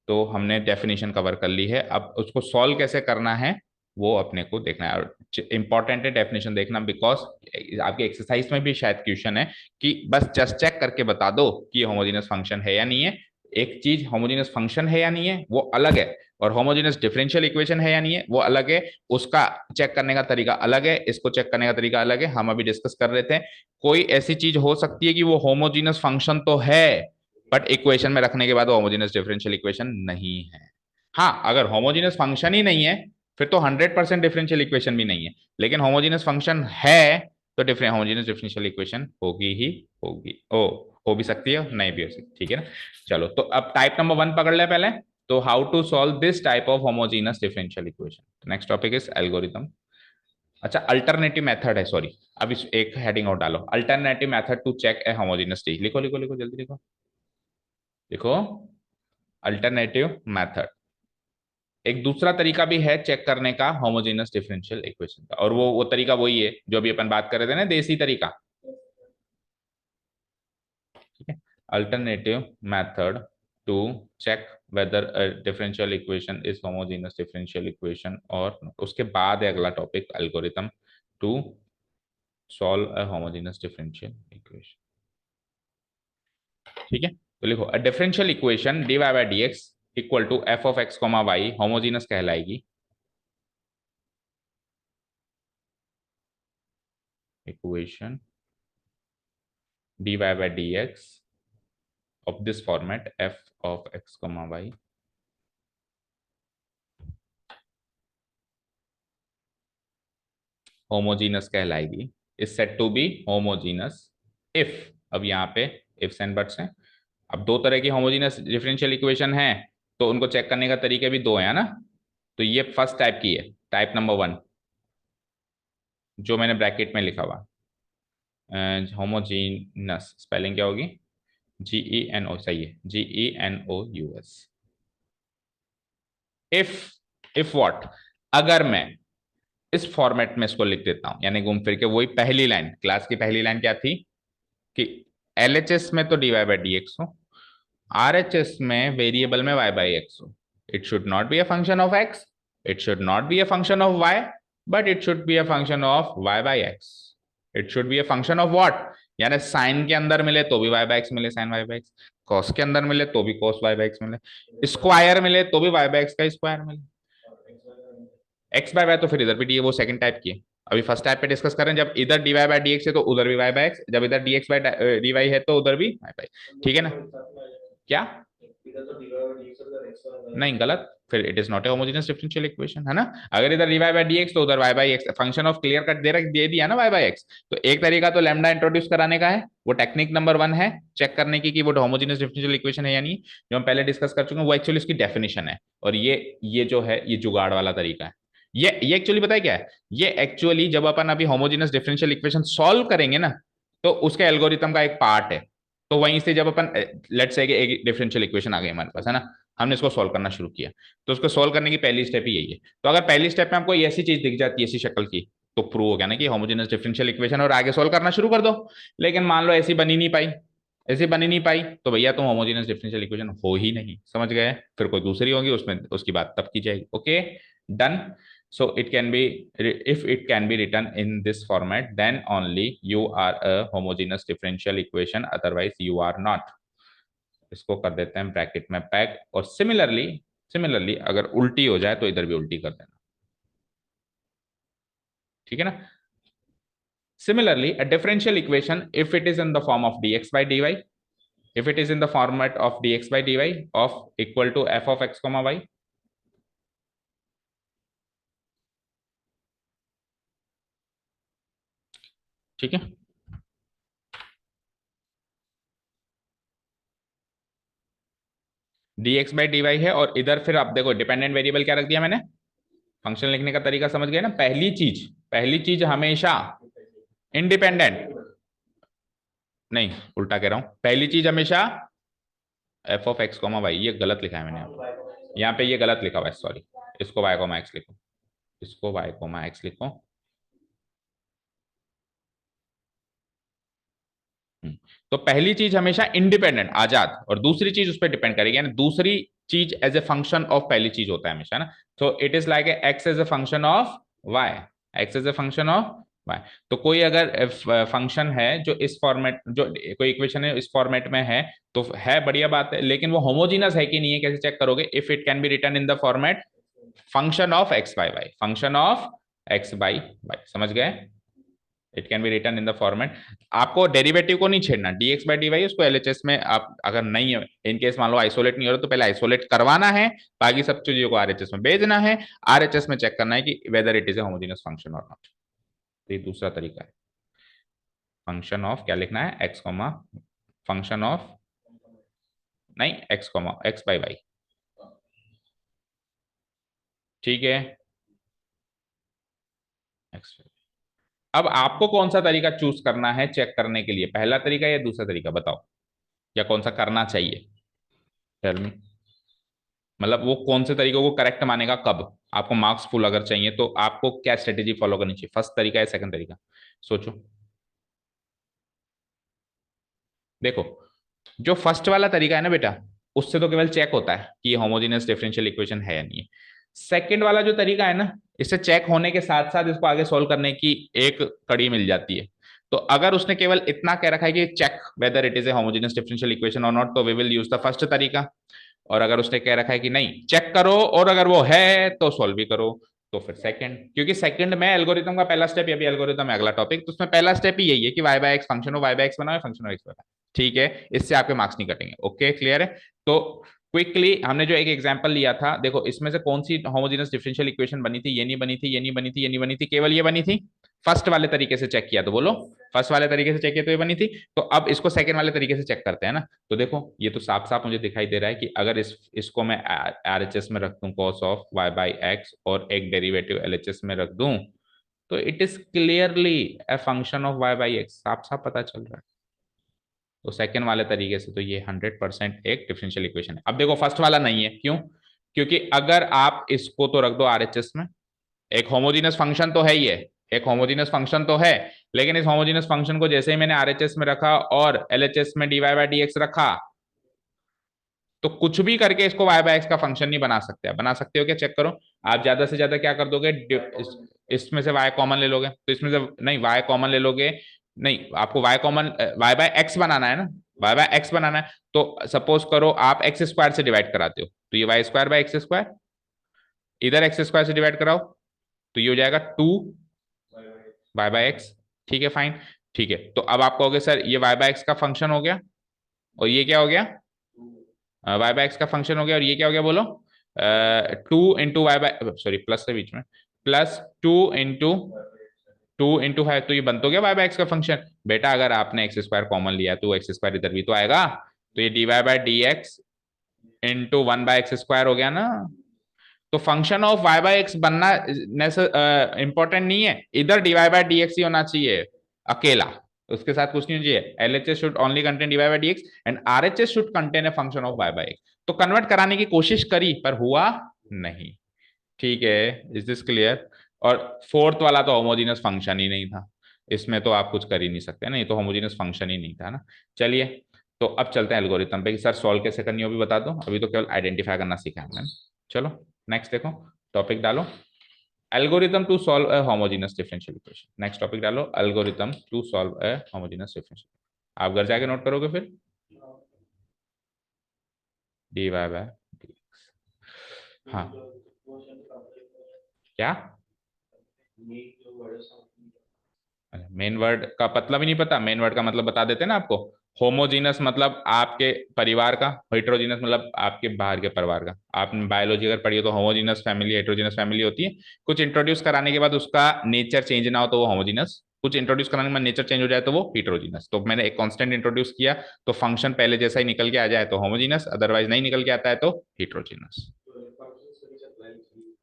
Speaker 1: तो हमने डेफिनेशन कवर कर ली है, अब उसको सॉल्व कैसे करना है वो अपने को देखना है। और इंपॉर्टेंट है डेफिनेशन देखना, बिकॉज आपके एक्सरसाइज में भी शायद क्वेश्चन है कि बस जस्ट चेक करके बता दो कि होमोजेनियस फंक्शन है या नहीं है। एक चीज होमोजेनियस फंक्शन है या नहीं है वो अलग है, और होमोजेनियस डिफरेंशियल इक्वेशन है या नहीं है वो अलग है। उसका चेक करने का तरीका अलग है, इसको चेक करने का तरीका अलग है। हम अभी डिस्कस कर रहे थे कोई ऐसी चीज हो सकती है कि वो होमोजेनियस फंक्शन तो है, बट इक्वेशन में रखने के बाद वो होमोजेनियस डिफरेंशियल इक्वेशन नहीं है। हाँ, अगर होमोजेनियस फंक्शन ही नहीं है फिर तो 100% डिफरेंशियल इक्वेशन भी नहीं है, लेकिन होमोजेनियस फंक्शन है तो डिफरेंट होमोजेनियस डिफरेंशियल इक्वेशन होगी ही होगी, ओ हो भी सकती है नहीं भी हो सकती, ठीक है ना। चलो तो अब टाइप नंबर 1 पकड़ ले पहले, तो how to solve this type of homogeneous differential equation. Next topic is algorithm. अच्छा, अल्टरनेटिव मेथड है, सॉरी, अब इस एक हेडिंग और डालो, alternative method to check a homogeneous state. लिखो लिखो लिखो जल्दी लिखो, देखो अल्टरनेटिव मेथड, एक दूसरा तरीका भी है चेक करने का होमोजेनियस डिफरेंशियल इक्वेशन का, और वो तरीका वही है जो अभी अपन बात कर रहे थे ना, देसी तरीका, ठीक है। Alternative method to check whether a differential equation is homogeneous differential equation, और उसके बाद है अगला topic algorithm to solve a homogeneous differential equation, ठीक है। तो लिखो a differential equation dy/dx equal to f of x comma y homogeneous कहलाएगी, equation dy/dx of this format f of x comma y homogeneous कहलाएगी, is set to be homogeneous if, अब यहाँ पे ifs and buts हैं। अब दो तरह की होमोजीनस डिफरेंशियल इक्वेशन है, तो उनको चेक करने का तरीके भी दो है ना। तो ये फर्स्ट टाइप की है, टाइप नंबर 1, जो मैंने ब्रैकेट में लिखा हुआ होमोजीनस, स्पेलिंग क्या होगी, GENO, सही है, GENOUS। इफ व्हाट, अगर मैं इस फॉर्मेट में इसको लिख देता हूं, यानी घूम फिर के वही पहली लाइन, क्लास की पहली लाइन क्या थी कि LHS में तो dy/dx हो, RHS में वेरिएबल में y/x हो, it should not be a function of x, it should not be a function of y, but it should be a function of y/x। It should be a function of what, यानी sign के अंदर मिले तो भी y/x मिले, sign y/x, cos के अंदर मिले तो भी कॉस y/x मिले, स्क्वायर मिले तो भी y/x का स्क्वायर मिले, x/y तो फिर इधर भी डी है, वो सेकंड टाइप की है। अभी फर्स्ट टाइप पे डिस्कस करें, जब इधर dy बाय dx है तो उधर भी y बाय x, जब इधर dx बाय dy है तो उधर भी y बाय, ठीक है ना? क्या? नहीं, गलत, फिर it is not A homogeneous differential equation, है ना? अगर इधर dy बाय dx तो उधर y by x, function of clear cut दे दिया ना y बाय x। तो एक तरीका तो लैम्डा इंट्रोड्यूस कराने का है, वो टेक्निक नंबर 1 है, चेक करने की कि वो होमोजेनियस डिफरेंशियल इक्वेशन है या नहीं, जो हम पहले डिस्कस कर चुके हैं, वो एक्चुअली इसकी डेफिनेशन है। और ये जो है ये जुगाड़ वाला तरीका है। ये एक्चुअली पता है क्या है? ये एक्चुअली जब अपन अभी होमोजेनियस डिफरेंशियल इक्वेशन सॉल्व करेंगे ना, तो उसके एल्गोरिथम का एक पार्ट है। तो वहीं से जब अपन लेट्स से एक डिफरेंशियल इक्वेशन आ गई हमारे पास, है ना, हमने इसको सॉल्व करना शुरू किया, तो उसको सॉल्व करने की पहली स्टेप ही यही है। तो अगर पहली स्टेप में आपको ऐसी चीज दिख जाती है, ऐसी शक्ल की, तो प्रूव हो गया ना कि होमोजेनियस डिफरेंशियल इक्वेशन, और आगे सॉल्व करना शुरू कर दो। लेकिन मान लो ऐसी बनी नहीं पाई, ऐसी बनी नहीं पाई, तो भैया तुम होमोजेनियस डिफरेंशियल इक्वेशन हो ही नहीं, समझ गए? फिर कोई दूसरी होगी, उसमें उसकी बात तब की जाएगी। Okay, done. So it can be, if it can be written in this format, then only you are a homogeneous differential equation, otherwise you are not. इसको कर देते हैं ब्रैकेट में पैक, और सिमिलरली अगर उल्टी हो जाए तो इधर भी उल्टी कर देना, ठीक है ना? Similarly, a differential equation, if it is in the form of dx by dy, if it is in the format of dx by dy of equal to f of x comma y, ठीक है? dx by dy है, और इधर फिर आप देखो dependent variable क्या रख दिया मैंने। फंक्शन लिखने का तरीका समझ गए ना? पहली चीज हमेशा इंडिपेंडेंट, नहीं उल्टा कह रहा हूं, पहली चीज हमेशा f of x comma y. ये गलत लिखा है मैंने यहाँ पे, ये गलत लिखा हुआ है, सॉरी। इसको वाई कोमा एक्स लिखो, इसको वाई कोमा एक्स लिखो। तो पहली चीज हमेशा इंडिपेंडेंट आजाद, और दूसरी चीज उस पर डिपेंड करेगी, यानी दूसरी चीज एज ए फंक्शन ऑफ पहली चीज होता है हमेशा ना। तो it is like x as a function of y, x as a function of y. तो कोई अगर फंक्शन है जो इस फॉर्मेट, जो कोई इक्वेशन है इस फॉर्मेट में है, तो है बढ़िया बात है, लेकिन वो होमोजीनस है कि नहीं है कैसे चेक करोगे? If it can be written in the format function of x by y, function of x by y, समझ गए? It can be written in the format. आपको डेरिवेटिव को नहीं छेड़ना, dx बाई dy उसको एलएचएस में आप अगर नहीं है, इनकेस मान लो आइसोलेट नहीं हो रहा, तो पहले आइसोलेट करवाना है, बाकी सब चीजों को आरएचएस में भेजना है, आरएचएस में चेक करना है कि weather it is a homogeneous function और नॉट। तो ये दूसरा तरीका है। फंक्शन ऑफ क्या लिखना है? एक्स कॉमा फंक्शन ऑफ, नहीं x comma x by y, ठीक है? एक्स। अब आपको कौन सा तरीका चूज करना है चेक करने के लिए, पहला तरीका या दूसरा तरीका, बताओ, या कौन सा करना चाहिए? Tell me. मतलब वो कौन से तरीकों को करेक्ट मानेगा कब? आपको मार्क्स फुल अगर चाहिए तो आपको क्या स्ट्रेटेजी फॉलो करनी चाहिए? फर्स्ट तरीका है, सेकंड तरीका? सोचो। देखो, जो फर्स्ट वाला तरीका है ना बेटा, उससे तो केवल चेक होता है कि ये होमोजेनियस डिफरेंशियल इक्वेशन है या नहीं है। सेकंड वाला जो तरीका है ना, इससे चेक होने के साथ साथ इसको आगे सोल्व करने की एक कड़ी मिल जाती है। तो अगर उसने केवल इतना कह रखा है कि check whether it is a homogeneous differential equation और नॉट, तो we will use the first तरीका। और अगर उसने कह रखा है कि नहीं चेक करो, और अगर वो है तो सॉल्व भी करो, तो फिर सेकंड। क्योंकि सेकंड में एल्गोरिथम का पहला स्टेप, अभी एल्गोरिथम है अगला टॉपिक, तो उसमें पहला स्टेप ही यही है कि वाई बाय एक्स फंक्शन हो, वाई बाय एक्स बनाओ, फंक्शन ऑफ एक्स बनाओ, ठीक है? इससे आपके मार्क्स नहीं कटेंगे। ओके, क्लियर है? तो क्विकली हमने जो एक एग्जांपल लिया था, देखो इसमें से कौन सी होमोजेनियस डिफरेंशियल इक्वेशन बनी थी? ये नहीं बनी थी, ये नहीं बनी थी, ये नहीं बनी थी, केवल ये बनी थी। फर्स्ट वाले तरीके से चेक किया तो बोलो, फर्स्ट वाले तरीके से चेक किया तो ये बनी थी। तो अब इसको सेकंड वाले तरीके से चेक करते हैं ना। तो देखो ये तो साफ साफ मुझे दिखाई दे रहा है कि अगर इसको मैं आरएचएस में रख दूं cos of Y by x, और एक डेरिवेटिव एलएचएस में रख दूं, तो it is clearly a function of Y by x, साफ साफ पता चल रहा है। तो सेकंड वाले तरीके से तो ये 100% एक डिफरेंशियल इक्वेशन है। अब देखो फर्स्ट वाला नहीं है, क्यों? क्योंकि अगर आप इसको तो रख दो आरएचएस में, एक होमोजेनियस फंक्शन तो है ही है, एक होमोजेनियस फंक्शन तो है, लेकिन इस होमोजेनियस फंक्शन को जैसे ही मैंने आरएचएस में रखा और एलएचएस में dy बाई dx रखा, तो कुछ भी करके इसको y बाय एक्स का फंक्शन नहीं बना सकते। बना सकते हो क्या? चेक करो। आप ज्यादा से ज्यादा क्या कर दोगे, इसमें से y कॉमन ले लोगे, तो इसमें से नहीं y कॉमन ले लोगे, नहीं आपको y common y by x बनाना है ना, y बाय एक्स बनाना है। तो सपोज करो आप एक्स स्क्वायर से डिवाइड कराते हो, तो ये y square by x square, इधर एक्स स्क्वायर से डिवाइड कराओ तो ये हो जाएगा 2 वाई बाय एक्स। ठीक है फाइन। ठीक है, तो अब आप कहोगे सर ये वाई बाय एक्स का फंक्शन हो गया और ये क्या हो गया, वाई बाय एक्स का फंक्शन हो गया और ये क्या हो गया बोलो, 2 into y by, sorry plus के बीच में, प्लस 2 इंटू 2 इंटू 5, तो ये बन तो गया वाई बाय एक्स का फंक्शन। बेटा अगर आपने एक्स स्क्वायर कॉमन लिया तो एक्स स्क्वायर इधर भी तो आएगा, तो ये D Y by D x into 1/x² हो गया ना। तो function of Y by x बनना इंपॉर्टेंट नहीं है, इधर d Y by D x ही होना चाहिए अकेला, उसके साथ कुछ नहीं चाहिए। LHS should only contain d Y by D x and RHS should contain a function of Y by x. तो कन्वर्ट कराने की कोशिश करी पर हुआ नहीं। ठीक है, इज दिस क्लियर? और फोर्थ वाला तो होमोजेनियस फंक्शन ही नहीं था, इसमें तो आप कुछ कर ही नहीं सकते ना, ये तो होमोजेनियस फंक्शन ही नहीं था ना। चलिए, तो अब चलते हैं एल्गोरिथम पे कि सर सॉल्व कैसे करनी हो भी बता दो, अभी तो केवल आइडेंटिफाई करना सीखा है हमने। चलो नेक्स्ट देखो, टॉपिक डालो algorithm to solve a homogeneous differential equation. Next topic डालो algorithm to solve a homogeneous differential. आप घर जाके नोट करोगे फिर, D Y by D X. हाँ क्या, मेन वर्ड का मतलब ही नहीं पता? मेन वर्ड का मतलब बता देते ना आपको। होमोजीनस मतलब आपके परिवार का, हेट्रोजीनस मतलब आपके बाहर के परिवार का। आपने बायोलॉजी अगर पढ़ी हो तो होमोजीनस फैमिली हेट्रोजीनस फैमिली होती है। कुछ इंट्रोड्यूस कराने के बाद उसका नेचर चेंज ना हो तो वो होमोजीनस, कुछ इंट्रोड्यूस कराने के बाद नेचर चेंज हो जाए तो वो हेट्रोजीनस। तो मैंने एक कांस्टेंट इंट्रोड्यूस किया तो फंक्शन पहले जैसा ही निकल के आ जाए तो होमोजीनस, अदरवाइज नहीं निकल के आता है तो हेट्रोजीनस।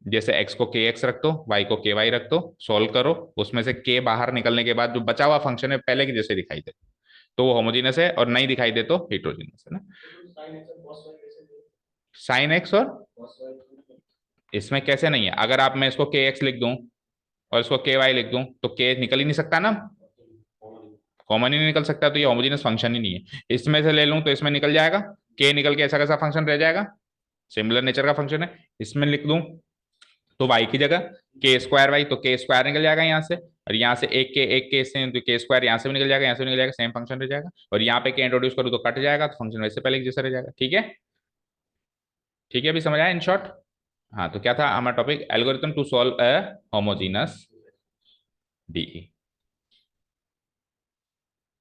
Speaker 1: जैसे x को के एक्स रख दो, y को के वाई रख दो, सोल्व करो, उसमें से k बाहर निकलने के बाद जो बचा हुआ फंक्शन है पहले के जैसे दिखाई दे तो वो होमोजीनस है, और नहीं दिखाई दे तो हेट्रोजीनस है ना। साइन एक्स और इसमें कैसे नहीं है, अगर आप मैं इसको के एक्स लिख दूं और इसको के वाई लिख दूं तो के निकल ही नहीं सकता ना, कॉमन ही नहीं निकल सकता, तो ये होमोजेनियस फंक्शन ही नहीं है। इसमें से ले लूं तो इसमें निकल जाएगा, के निकल के ऐसा कैसा फंक्शन रह जाएगा, सिमिलर नेचर का फंक्शन है। इसमें लिख दूं तो y की जगह के स्क्वायर वाई, तो के स्क्वायर निकल जाएगा यहाँ से, और यहाँ से एक के से तो के स्क्वायर यहाँ से भी निकल जाएगा, यहाँ से भी निकल जाएगा, सेम फंक्शन रह जाएगा। और यहाँ पे के इंट्रोड्यूस करूँ तो कट जाएगा, तो फंक्शन वैसे पहले जैसा रह जाएगा। ठीक है, ठीक है, अभी समझ आया इन शॉर्ट? हाँ, तो क्या था हमारा topic, algorithm to solve a homogeneous DE.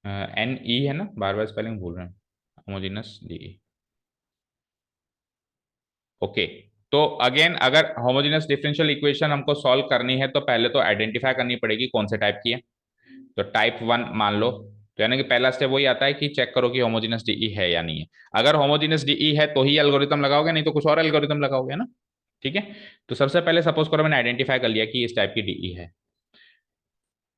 Speaker 1: N e है ना, बार बार स्पेलिंग भूल रहे हैं, होमोजेनस डीई। ओके, तो अगेन अगर होमोजेनस डिफरेंशियल इक्वेशन हमको सॉल्व करनी है तो पहले तो आइडेंटिफाई करनी पड़ेगी कौन से टाइप की है। तो टाइप 1 मान लो, तो यानी कि पहला स्टेप वही आता है कि चेक करो कि होमोजेनस डीई है या नहीं है। अगर होमोजेनस डीई है तो ही एल्गोरिथम लगाओगे, नहीं तो कुछ और एल्गोरिथम लगाओगे ना। ठीक है, तो सबसे पहले सपोज करो मैंने आइडेंटिफाई कर लिया कि इस टाइप की डीई है,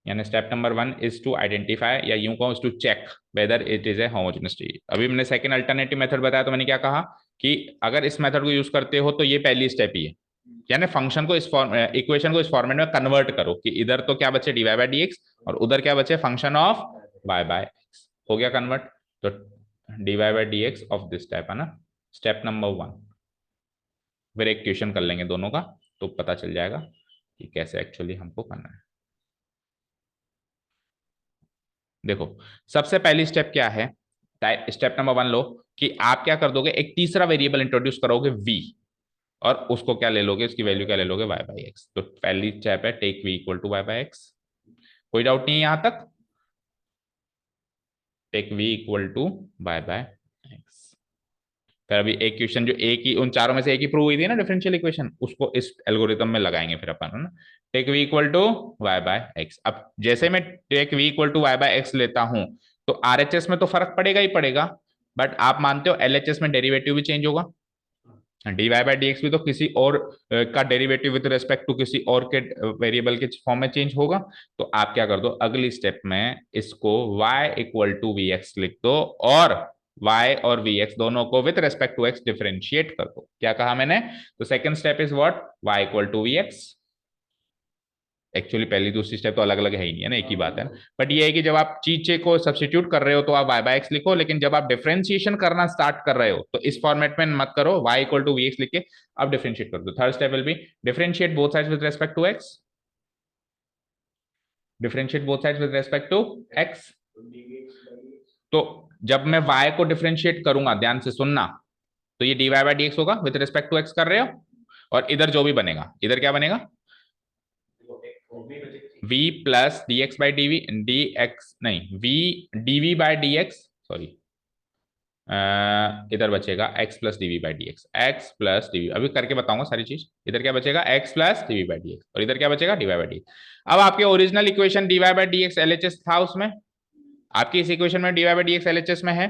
Speaker 1: यानी step number 1 is to identify, या यूं कहो to check whether it is a homogeneous DE. अभी मैंने सेकंड अल्टरनेटिव मेथड बताया तो मैंने क्या कहा कि अगर इस मेथड को यूज करते हो तो ये पहली स्टेप ही है, यानी फंक्शन को इस इक्वेशन को इस फॉर्मेट में कन्वर्ट करो कि इधर तो क्या बचे d Y by D x और उधर क्या बचे function of Y by x. हो गया कन्वर्ट, तो D Y by D x of this type है ना, स्टेप नंबर 1। फिर एक क्वेश्चन कर लेंगे दोनों का तो पता चल जाएगा कि कैसे एक्चुअली हमको करना है। देखो, सबसे पहली स्टेप क्या है, स्टेप नंबर 1 लो कि आप क्या कर दोगे, एक तीसरा वेरिएबल इंट्रोड्यूस करोगे v, और उसको क्या ले लोगे, उसकी वैल्यू क्या ले लोगे, वाई बाई एक्स। तो पहली स्टेप है take v equal to y by x. कोई डाउट नहीं है यहां तक, take v equal to y by x. फिर अभी एक क्वेश्चन जो एक ही उन चारों में से एक ही प्रूव हुई थी ना डिफरेंशियल इक्वेशन, उसको इस एल्गोरिथम में लगाएंगे फिर अपन, है ना। Take v equal to y by x. अब जैसे मैं take v equal to y by x लेता हूं तो आरएचएस में तो फर्क पड़ेगा ही पड़ेगा, बट आप मानते हो एलएचएस में डेरिवेटिव भी चेंज होगा, d Y by D x भी तो किसी और का डेरिवेटिव विद रिस्पेक्ट टू किसी और के वेरिएबल के फॉर्म में चेंज होगा। तो आप क्या कर दो, अगली स्टेप में इसको y equal to v x लिख दो, और y और वी एक्स दोनों को with respect to x differentiate कर दो। क्या कहा मैंने, तो second step is what, y equal to v x. Actually पहली दूसरी स्टेप तो अलग अलग है ही नहीं है ना, एक ही बात है ना, बट ये है कि जब आप चीजे को सब्स्टिट्यूट कर रहे हो तो आप y बाय एक्स लिखो, लेकिन जब आप डिफरेंशिएशन करना स्टार्ट कर रहे हो तो इस फॉर्मेट में मत करो, y equal to v x लिख के आप डिफरेंशिएट कर दो। Third step will be differentiate both sides with respect to x, differentiate both sides with respect to x। तो जब मैं y को डिफरेंशिएट करूंगा, ध्यान से सुनना, तो ये dy बाय dx होगा विद रिस्पेक्ट टू x कर रहे हो, और इधर जो भी बनेगा, इधर क्या बनेगा, v plus d x by d v, d x नहीं, v dv by D x, sorry इधर बचेगा x plus DV by D x, x plus d v, अभी करके बताऊंगा सारी चीज। इधर क्या बचेगा, x plus DV by D x, और इधर क्या बचेगा, डी वाई बाई डी एक्स। अब आपके original equation d Y by D x L H S था उसमें, आपकी इस इक्वेशन में D Y by D x L H S में है,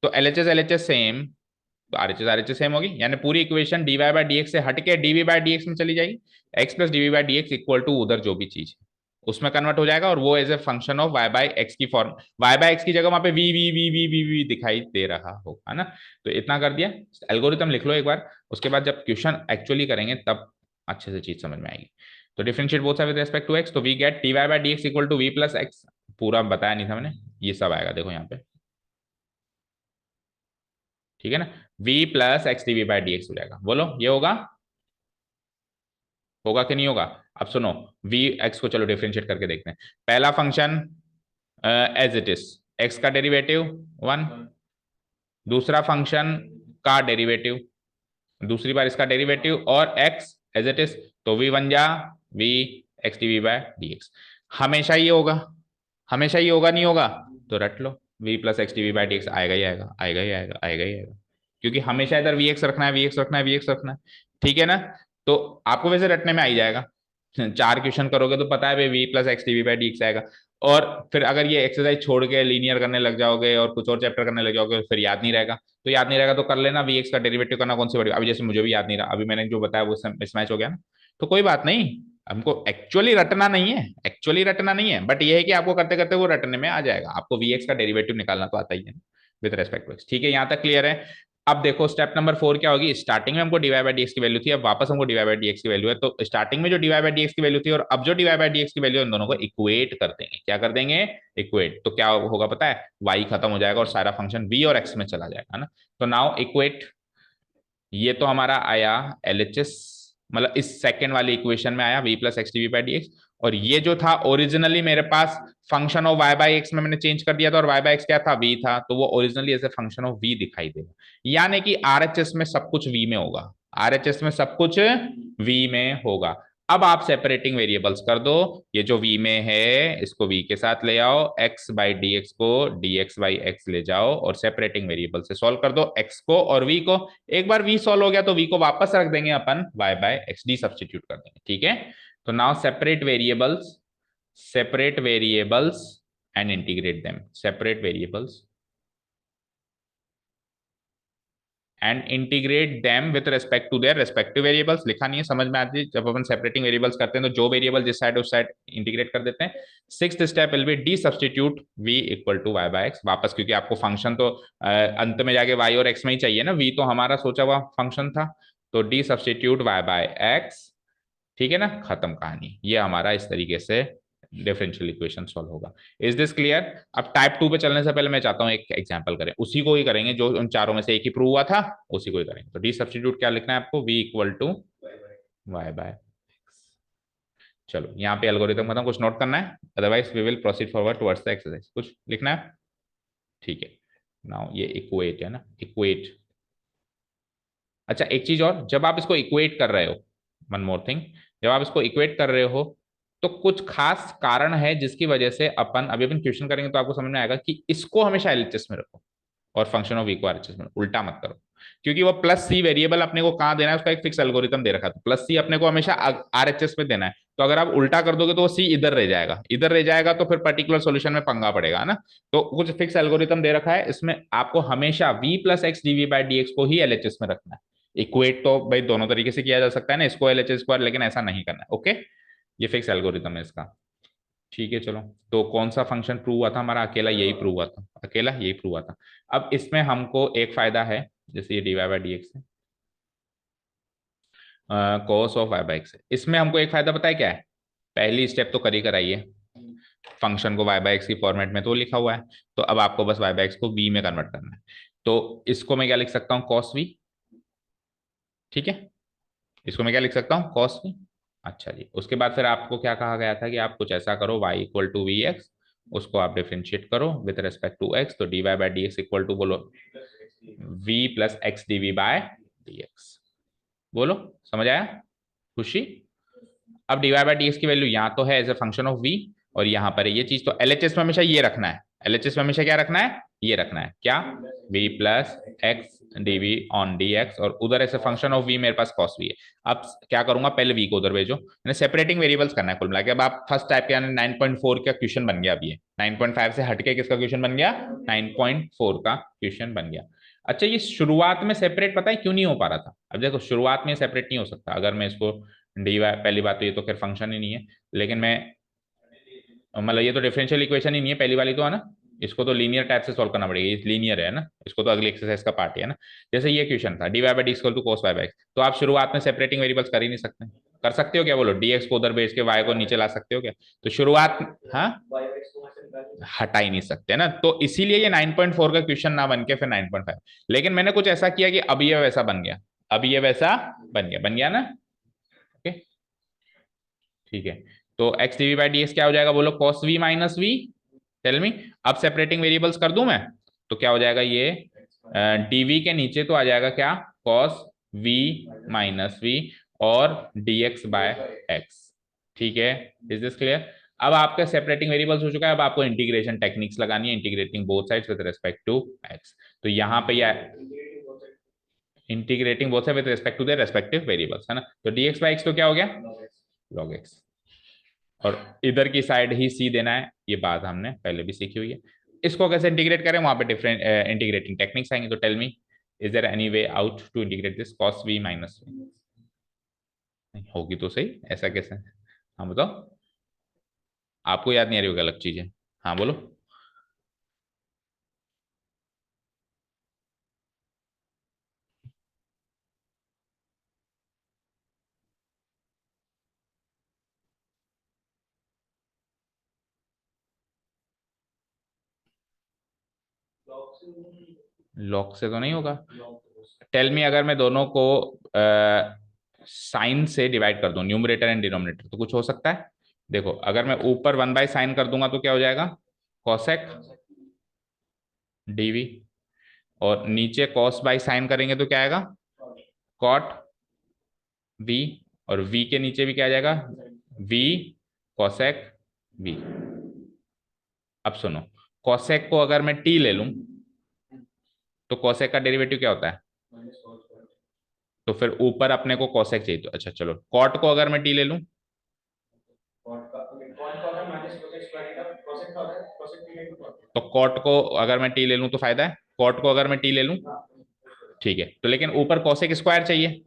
Speaker 1: तो एल एच एस सेम, तो आर एच एस सेम होगी, यानी पूरी equation d Y by D x से हटके डीवी बाई डी एक्स में चली जाएगी। X plus DV by D x equal to उधर जो भी चीज है उसमें कन्वर्ट हो जाएगा, और वो as a function of Y by x की फॉर्म, वाई बाई एक्स की जगह वहां पे v v v v v v दिखाई दे रहा होगा, है ना। तो इतना कर दिया, एल्गोरिथम लिख लो एक बार, उसके बाद जब क्वेश्चन एक्चुअली करेंगे तब अच्छे से चीज समझ में आएगी। तो differentiate both side with respect to x, तो we get T Y by D x equal to V plus X, पूरा बताया नहीं था मैंने, ये सब आएगा देखो यहाँ पे, ठीक है ना। v plus x D we by D x हो जाएगा, बोलो ये होगा, होगा कि नहीं होगा। अब सुनो, v x को चलो डिफरेंशिएट करके देखते हैं। पहला function as it is, x का डेरिवेटिव 1, दूसरा फंक्शन का डेरिवेटिव, दूसरी बार इसका डेरिवेटिव, और x एज इट इज, तो v बन जा v x d we by D x. हमेशा ये होगा, हमेशा ये होगा नहीं होगा, तो रट लो, v plus x D we by D x आएगा ही आएगा, आएगा ही आएगा, आएगा ही आएगा, क्योंकि हमेशा इधर वी एक्स रखना है, वी एक्स रखना है, वी एक्स रखना है, ठीक है ना। तो आपको वैसे रटने में आ ही जाएगा, चार क्वेश्चन करोगे तो पता है भाई v plus x D we by D x आएगा। और फिर अगर ये एक्सरसाइज छोड़ के लीनियर करने लग जाओगे और कुछ और चैप्टर करने लग जाओगे, फिर याद नहीं रहेगा, तो याद नहीं रहेगा तो कर लेना, वी एक्स का डेरिवेटिव करना कौन सी बड़ी, अभी जैसे मुझे भी याद नहीं रहा, अभी मैंने जो बताया वो मिसमैच हो गया ना, तो कोई बात नहीं, हमको एक्चुअली रटना नहीं है, एक्चुअली रटना नहीं है, बट ये है कि आपको करते करते वो रटने में आ जाएगा, आपको वी एक्स का डेरिवेटिव निकालना तो आता ही है विद रेस्पेक्ट टू एक्स, ठीक है, यहाँ तक क्लियर है। अब देखो स्टेप नंबर 4 क्या होगी, स्टार्टिंग में हमको डीवाई बाई डी एक्स की वैल्यू थी, अब वापस हमको डीवाई बाई डी एक्स की वैल्यू है, तो स्टार्टिंग में जो डीवाई बाई डी एक्स की वैल्यू थी और अब जो डीवाई बाई डी एक्स की वैल्यू है, उन दोनों को इक्वेट कर देंगे, क्या कर देंगे, इक्वेट, तो क्या होगा पता है, वाई खत्म हो जाएगा और सारा फंक्शन वी और एक्स में चला जाएगा, है ना। तो नाउ इक्वेट, ये तो हमारा आया एल एच एस, मतलब इस सेकेंड वाली इक्वेशन में आया V plus x D we by D x, और ये जो था ओरिजिनली मेरे पास function of Y by X में मैंने चेंज कर दिया था, और वाई बाई एक्स क्या था, वी था, तो वो originally as a function of v दिखाई देगा, यानी कि आरएचएस में सब कुछ वी में होगा, आरएचएस में सब कुछ वी में होगा। अब आप सेपरेटिंग वेरिएबल्स कर दो, ये जो v में है इसको v के साथ ले आओ, x बाई डी एक्स को dx बाई एक्स ले जाओ, और सेपरेटिंग वेरिएबल से सॉल्व कर दो x को और v को। एक बार v सॉल्व हो गया तो v को वापस रख देंगे अपन, y by x D substitute कर देंगे, ठीक है। तो now separate variables, separate variables and integrate them, separate variables and integrate them with respect to their respective variables, लिखा नहीं है, समझ में आती है, जब अपन सेपरेटिंग वेरिएबल्स करते हैं तो जो वेरिएबल जिस साइड उस साइड इंटीग्रेट कर देते हैं। Sixth step will be the substitute v equal to y by x, वापस क्योंकि आपको फंक्शन तो अंत में जाके y और x में ही चाहिए ना, v तो हमारा सोचा हुआ फंक्शन था, तो the substitute y by x, ठीक है ना, खत्म कहानी, ये हमारा इस तरीके से डिफरेंशियल इक्वेशन सॉल्व होगा। Is this clear. अब टाइप 2 पे चलने से पहले मैं चाहता हूं एक एग्जांपल करें, उसी को ही करेंगे जो उन चारों में से एक ही प्रूव हुआ था, उसी को ही करेंगे। तो डी सब्स्टिट्यूट क्या लिखना है आपको, v equal to y by x. चलो यहाँ पे एल्गोरिथम खत्म, कुछ नोट करना है, otherwise we will proceed forward towards the exercise, कुछ लिखना है, ठीक है। नाउ ये इक्वेट है ना, इक्वेट, अच्छा एक चीज और, जब आप इसको इक्वेट कर रहे हो, वन मोर थिंग, जब आप इसको इक्वेट कर रहे हो तो कुछ खास कारण है जिसकी वजह से अपन अभी अपन क्वेश्चन करेंगे तो आपको समझ में आएगा कि इसको हमेशा एलएचएस में रखो और फंक्शन ऑफ वी को आरएचएस में, उल्टा मत करो, क्योंकि वो प्लस सी वेरिएबल अपने को कहाँ देना है, उसका एक फिक्स एल्गोरिथम दे रखा था, प्लस सी अपने को हमेशा आरएचएस में देना है, तो अगर आप उल्टा कर दोगे तो वो सी इधर रह जाएगा, इधर रह जाएगा तो फिर पर्टिकुलर सोल्यूशन में पंगा पड़ेगा, है ना। तो कुछ फिक्स एल्गोरिथम दे रखा है, इसमें आपको हमेशा v plus x DV by D x को ही एलएचएस में रखना है। इक्वेट तो भाई दोनों तरीके से किया जा सकता है ना, इसको एलएचएस स्क्वायर, लेकिन ऐसा नहीं करना है, ओके, ये फिक्स एल्गोरिथम है इसका, ठीक है। चलो तो कौन सा फंक्शन प्रूव हुआ था हमारा, अकेला यही प्रूव हुआ था, अकेला यही प्रूव हुआ था। अब इसमें हमको एक फायदा है, जैसे ये D Y by D x है, cos of Y by X है, इसमें हमको एक फायदा पता है क्या है, पहली स्टेप तो करी कराइए, फंक्शन को वाई बाई एक्स की फॉर्मेट में तो लिखा हुआ है, तो अब आपको बस वाई बाई एक्स को वी में कन्वर्ट करना है, तो इसको मैं क्या लिख सकता हूँ, कॉस वी, ठीक है, इसको मैं क्या लिख सकता हूँ, कॉस वी। अच्छा जी, उसके बाद फिर आपको क्या कहा गया था कि आप कुछ ऐसा करो, y equal to v x, उसको आप डिफरेंशिएट करो विद रेस्पेक्ट टू x, तो D Y by D x equal to बोलो v plus x D v by D x, बोलो समझ आया, खुशी। अब dy बाई डी एक्स की वैल्यू यहाँ तो है as a function of v, और यहाँ पर है ये चीज, तो एलएचएस में हमेशा ये रखना है, एलएचएस में हमेशा क्या रखना है, ये रखना है क्या, v plus x dv on dx, और उधर ऐसे फंक्शन ऑफ v मेरे पास cos v है। अब क्या करूंगा, पहले v को उधर भेजो, मैंने सेपरेटिंग वेरिएबल्स करना है कुल मिला के। अब आप फर्स्ट टाइप के 9.4 का क्वेश्चन बन गया, अब ये 9.5 से हटके किसका क्वेश्चन बन गया, 9.4 का क्वेश्चन बन गया। अच्छा, ये शुरुआत में सेपरेट पता है क्यों नहीं हो पा रहा था, अब देखो शुरुआत में सेपरेट नहीं हो सकता, अगर मैं इसको डी वाई, पहली बात तो ये तो खैर फंक्शन ही नहीं है, लेकिन मैं मतलब ये तो डिफरेंशियल इक्वेशन ही नहीं है पहली वाली तो, है ना, इसको तो लीनियर टाइप से सॉल्व करना पड़ेगा, ये लीनियर है ना, इसको तो अगली एक्सरसाइज का पार्ट है ना। जैसे ये क्वेश्चन था d Y by d equal to cos y by x, तो आप शुरुआत में सेपरेटिंग वेरिएबल्स कर ही नहीं सकते, कर सकते हो क्या बोलो, डीएक्स को उधर भेज के वाई को नीचे ला सकते हो क्या, तो शुरुआत, हाँ, हटा ही नहीं सकते ना, तो इसीलिए ये 9.4 का क्वेश्चन ना बन के फिर 9.5, लेकिन मैंने कुछ ऐसा किया कि अब ये वैसा बन गया, अब ये वैसा बन गया ना, ओके ठीक है। तो x DV by D x क्या हो जाएगा बोलो, cos v minus v, tell me. अब सेपरेटिंग वेरिएबल्स कर दूं मैं, तो क्या हो जाएगा ये, डीवी के नीचे तो आ जाएगा क्या, कॉस वी माइनस वी और dx बाय एक्स, ठीक है, इज दिस क्लियर। अब आपका सेपरेटिंग वेरिएबल्स हो चुका है, अब आपको इंटीग्रेशन टेक्निक्स लगानी है, integrating both sides with respect to x, तो यहाँ पे या integrating both side with respect to the respective variables, है ना, तो dx बाय एक्स तो क्या हो गया, log x, और इधर की साइड ही सी देना है, ये बात हमने पहले भी सीखी हुई है। इसको कैसे इंटीग्रेट करें, वहां पे डिफरेंट इंटीग्रेटिंग टेक्निक्स आएंगे, तो tell me is there any way out to integrate this cos v minus v, होगी तो सही, ऐसा कैसे, हाँ बताओ, आपको याद नहीं आ रही होगी अलग चीज है, हाँ बोलो। लॉग से तो नहीं होगा, टेल मी अगर मैं दोनों को साइन से डिवाइड कर दूं, न्यूमरेटर एंड डिनोमिनेटर, तो कुछ हो सकता है, देखो अगर मैं ऊपर 1/sin कर दूंगा तो क्या हो जाएगा, कॉसेक डीवी, और नीचे कॉस बाई साइन करेंगे तो क्या आएगा, कॉट वी, और वी के नीचे भी क्या आ जाएगा, वी कॉसेक वी। अब सुनो, कॉसेक को अगर मैं टी ले लूं, तो कॉसेक का डेरिवेटिव क्या होता है, तो फिर ऊपर अपने को कॉसेक चाहिए, तो अच्छा चलो, कॉट को अगर मैं टी ले लूं, तो कॉट को अगर मैं टी ले लूं तो फायदा है, कॉट को अगर मैं टी ले लूं, ठीक है, तो लेकिन ऊपर कॉसेक स्क्वायर चाहिए,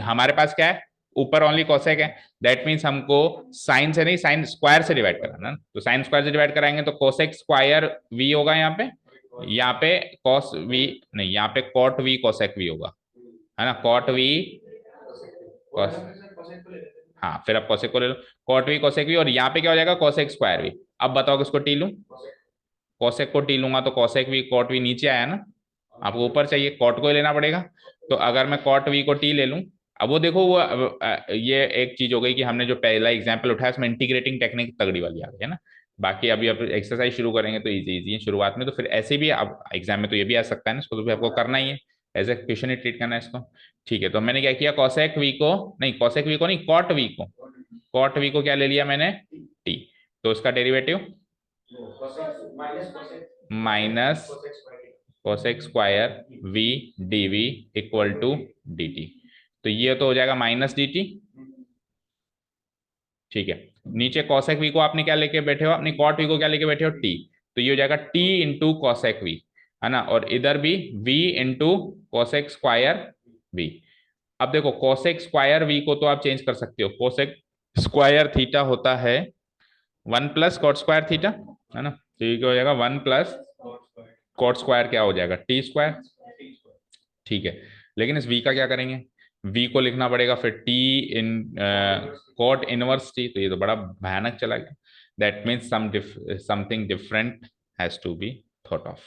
Speaker 1: हमारे पास क्या है, ऊपर ओनली कॉसेक है, दैट मीन्स हमको साइन से नहीं, साइन स्क्वायर से डिवाइड कराना, तो साइन स्क्वायर से डिवाइड कराएंगे तो कोसेक स्क्वायर वी होगा, यहाँ पे कॉस वी नहीं, यहाँ पे कॉट वी कोसेक वी होगा, है ना, कॉट वी कॉस, हाँ फिर आप कोसेक को ले लो, कॉट वी कोसेक वी, और यहाँ पे क्या हो जाएगा, कोसेक स्क्वायर वी। अब बताओ किसको टी लूं, कोसेक को टी लूंगा तो कोसेक वी कॉट वी नीचे आया ना, आपको ऊपर चाहिए, कॉट को ही लेना पड़ेगा, तो अगर मैं कॉट वी को टी ले लूं, अब वो देखो वो ये एक चीज हो गई कि हमने जो पहला एग्जाम्पल उठाया उसमें इंटीग्रेटिंग टेक्निक तगड़ी वाली आ गई है ना, बाकी अभी अब एक्सरसाइज शुरू करेंगे तो इजी इजी है शुरुआत में, तो फिर ऐसे भी अब एग्जाम में तो ये भी आ सकता है ना, इसको तो भी आपको करना ही है, एज ए क्वेश्चन ही ट्रीट करना है इसको, ठीक है। तो मैंने क्या किया, कॉसेक वी को नहीं, कॉसेक वी को नहीं, कॉट वी को, कॉट वी को क्या ले लिया मैंने, टी, तो उसका derivative minus cosec square v d v equal to d t, तो ये तो हो जाएगा माइनस डी टी, ठीक है। नीचे कॉसेक वी को आपने क्या लेके बैठे हो, अपनी कॉट वी को क्या लेके बैठे हो, टी, तो ये हो जाएगा टी इंटू कॉसेक वी, है ना, और इधर भी v into cosec square v. अब देखो कोसेक स्क्वायर वी को तो आप चेंज कर सकते हो, कोसेक स्क्वायर थीटा होता है 1 + cot² थीटा, है ना, तो ये क्या हो जाएगा 1 + cot² क्या हो जाएगा, टी स्क्वायर, ठीक है। लेकिन इस v का क्या करेंगे, v को लिखना पड़ेगा फिर t in cot inverse t, तो ये तो बड़ा भयानक चला गया, that means something different has to be thought of.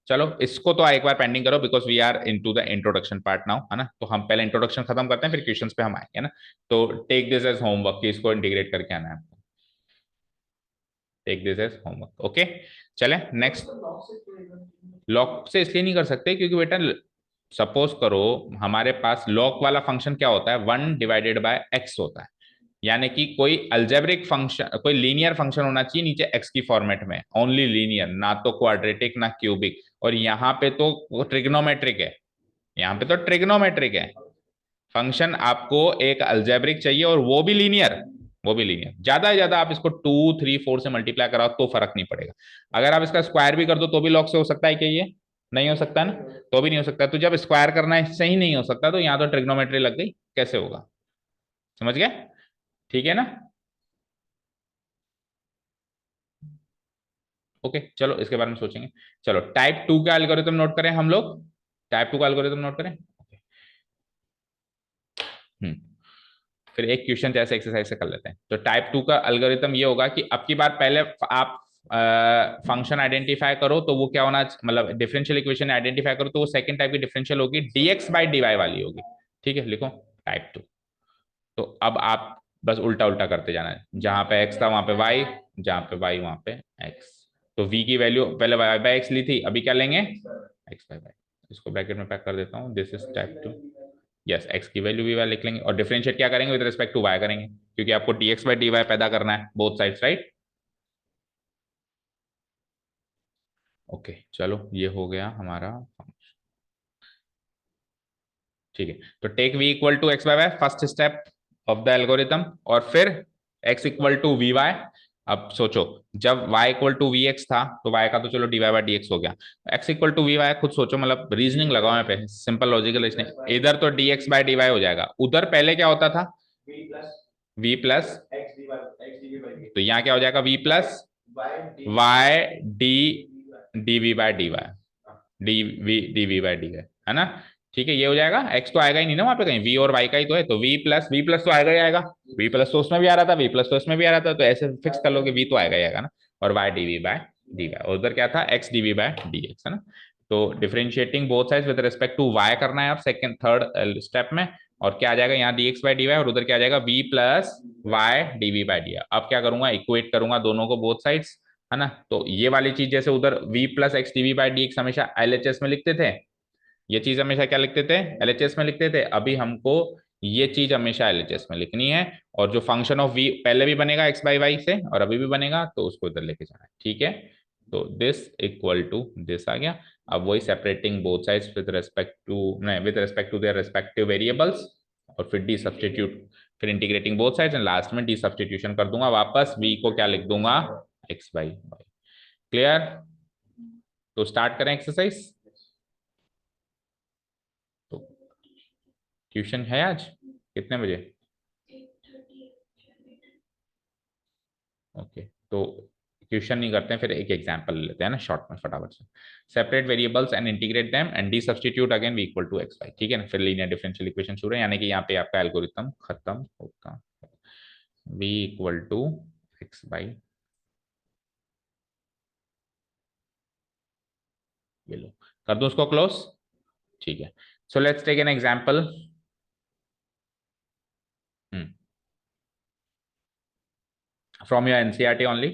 Speaker 1: चलो इसको तो एक बार पेंडिंग करो, because we are into the introduction part now, है ना, तो हम पहले इंट्रोडक्शन खत्म करते हैं फिर क्वेश्चंस पे हम आएंगे ना, तो टेक दिस एज होमवर्क कि इसको इंटीग्रेट करके आना है आपको, take this as homework, okay. चले नेक्स्ट, लॉग से इसलिए नहीं कर सकते क्योंकि बेटा सपोज करो हमारे पास लॉग वाला फंक्शन क्या होता है, 1 डिवाइडेड बाय एक्स होता है, यानी कि कोई अल्जेब्रिक फंक्शन, कोई लीनियर फंक्शन होना चाहिए नीचे एक्स की फॉर्मेट में, ओनली लीनियर, ना तो क्वाड्रेटिक ना क्यूबिक। और यहाँ पे तो वो ट्रिग्नोमेट्रिक है, यहाँ पे तो ट्रिग्नोमेट्रिक है। फंक्शन आपको एक अल्जेब्रिक चाहिए और वो भी लीनियर, वो भी लीनियर। ज्यादा से ज्यादा आप इसको 2 3 4 से मल्टीप्लाई कराओ तो फर्क नहीं पड़ेगा। अगर आप इसका स्क्वायर भी कर दो तो भी लॉग से हो सकता है क्या ये? नहीं हो सकता ना, तो भी नहीं हो सकता। तो जब स्क्वायर करना है इससे ही नहीं हो सकता, तो यहाँ तो ट्रिग्नोमेट्री लग गई, कैसे होगा? समझ गए? ठीक है ना? ओके, चलो इसके बारे में सोचेंगे। चलो टाइप 2 का एल्गोरिथम नोट करें हम लोग। टाइप 2 का एल्गोरिथम नोट करें। हम्म फिर एक क्वेश्चन जैसे एक्सरसाइज से कर लेते हैं। तो टाइप 2 का एल्गोरिथम ये होगा कि अब की बार पहले आप फंक्शन आइडेंटिफाई करो, तो वो क्या होना, मतलब डिफरेंशियल इक्वेशन आइडेंटिफाई करो तो वो सेकंड टाइप की डिफरेंशियल होगी, dx बाई dy वाली होगी। ठीक है, लिखो टाइप 2। तो अब आप बस उल्टा उल्टा करते जाना है, जहां पे x था वहां पे y, जहां पे y वहां पे x। तो v की वैल्यू पहले y बाई x ली थी, अभी क्या लेंगे? x by y। इसको ब्रैकेट में पैक कर देता हूँ, this is type 2। Yes, x की वैल्यू भी y लिख लेंगे और डिफरेंशिएट क्या करेंगे? विद रिस्पेक्ट टू y करेंगे, क्योंकि आपको dx बाई dy पैदा करना है बोथ साइड्स, राइट? ओके, चलो ये हो गया हमारा। ठीक है, तो take v equal to x by y, first step of the algorithm. और फिर x equal to v y. अब सोचो, जब y equal to v x था तो y का तो चलो dy बाई डी एक्स हो गया। x equal to v y, खुद सोचो, मतलब रीजनिंग लगाओ यहाँ पे, सिंपल लॉजिकल रीजनिंग। इधर तो dx बाई डी वाई हो जाएगा, उधर पहले क्या होता था? v प्लस, तो यहाँ क्या हो जाएगा? v plus y d d we by D y, d we by D y, है ना? ठीक है, ये हो जाएगा। x तो आएगा ही नहीं ना वहां पे कहीं, v और y का ही तो है, तो v प्लस तो आएगा ही आएगा। v प्लस तो उसमें भी आ रहा था, v प्लस तो इसमें भी आ रहा था, तो ऐसे फिक्स कर लो कि v तो आएगा ही आएगा ना। और y d we by D y, और उधर क्या था? x d we by D x, है ना? तो differentiating both sides with respect to y करना है अब सेकंड थर्ड स्टेप में। और क्या आ जाएगा यहाँ? D x by D y, और उधर क्या आ जाएगा? v plus y d we by d. अब क्या करूंगा? इक्वेट करूंगा दोनों को, बोथ साइड्स, है ना? तो ये वाली चीज, जैसे उधर v plus x D we by D x हमेशा एलएचएस में लिखते थे, ये चीज हमेशा क्या लिखते थे? एलएचएस में लिखते थे। अभी हमको ये चीज हमेशा एलएचएस में लिखनी है, और जो फंक्शन ऑफ वी पहले भी बनेगा एक्स बाई वाई से और अभी भी बनेगा, तो उसको इधर लेके जाना है। ठीक है, तो दिस इक्वल टू दिस आ गया। अब वही separating both sides with respect to, नहीं, with respect to their respective variables, और फिर डी सब्सटीट्यूट, फिर integrating both sides, and last में डी सब्सटीट्यूशन कर दूंगा वापस, वी को क्या लिख दूंगा? X by Y. क्लियर? तो स्टार्ट करें एक्सरसाइज। तो ट्यूशन है आज कितने बजे? ओके, तो क्वेश्चन नहीं करते हैं, फिर एक एग्जांपल लेते हैं ना शॉर्ट में फटाफट से। Separate variables and integrate them and the substitute again v equal to x y. ठीक है ना? फिर लीनियर डिफरेंशियल इक्वेशन शुरू है, यानी कि यहाँ पे आपका एल्गोरिथम खत्म होता है। V equal to x by, ये लो, कर दो उसको क्लोज। ठीक है, so let's take an example. From your NCERT only.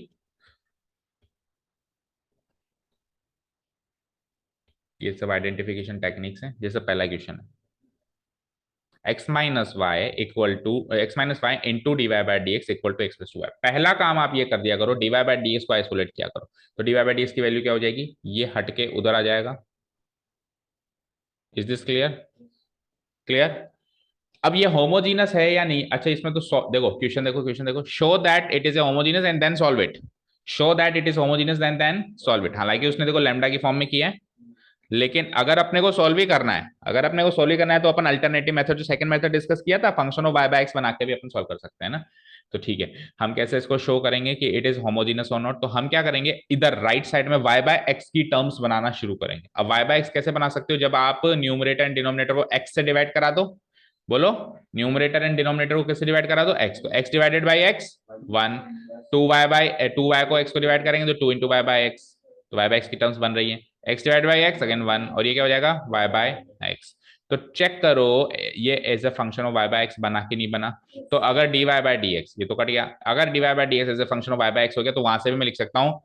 Speaker 1: ये सब आइडेंटिफिकेशन टेक्निक्स हैं। जैसे पहला क्वेश्चन है, x minus y equal to, x minus y into d Y by D x equal to x plus two y. पहला काम आप ये कर दिया करो, d Y by D x को आइसोलेट किया करो। तो D Y by D x की वैल्यू क्या हो जाएगी? ये हट के उधर आ जाएगा। Is this clear? क्लियर? अब ये होमोजीनस है या नहीं? अच्छा, इसमें तो देखो क्वेश्चन, देखो क्वेश्चन देखो, show that it is a homogeneous and then solve it. Show that it is homogeneous then solve it. हालांकि उसने देखो लैम्डा की फॉर्म में किया है, लेकिन अगर अपने को सॉल्व ही करना है, अगर अपने को सॉल्व ही करना है, तो अपन अल्टरनेटिव मेथड, जो सेकंड मेथड डिस्कस किया था, function of Y by x बना के भी अपन सॉल्व कर सकते हैं ना। तो ठीक है, हम कैसे इसको शो करेंगे कि इट इज होमोजेनस और नॉट? तो हम क्या करेंगे, इधर राइट साइड में वाई बाय एक्स की टर्म्स बनाना शुरू करेंगे। अब वाई बाय एक्स कैसे बना सकते हो? जब आप न्यूमरेटर एंड डिनोमिनेटर को एक्स से डिवाइड करा दो। बोलो, न्यूमरेटर एंड डिनोमिनेटर को किससे डिवाइड करा दो? एक्स। तो x divided by x 1, two y को एक्स को डिवाइड करेंगे तो 2 इंटू वाई बाई एक्स, तो वाई बाई एक्स की टर्म्स बन रही है। X divide by x again 1, और ये क्या हो जाएगा? Y by x. तो चेक करो ये as a function of Y by x बना कि नहीं बना। तो अगर d Y by D x, ये तो कट गया, अगर d Y by D x as a function of Y by x हो गया, तो वहां से भी मैं लिख सकता हूँ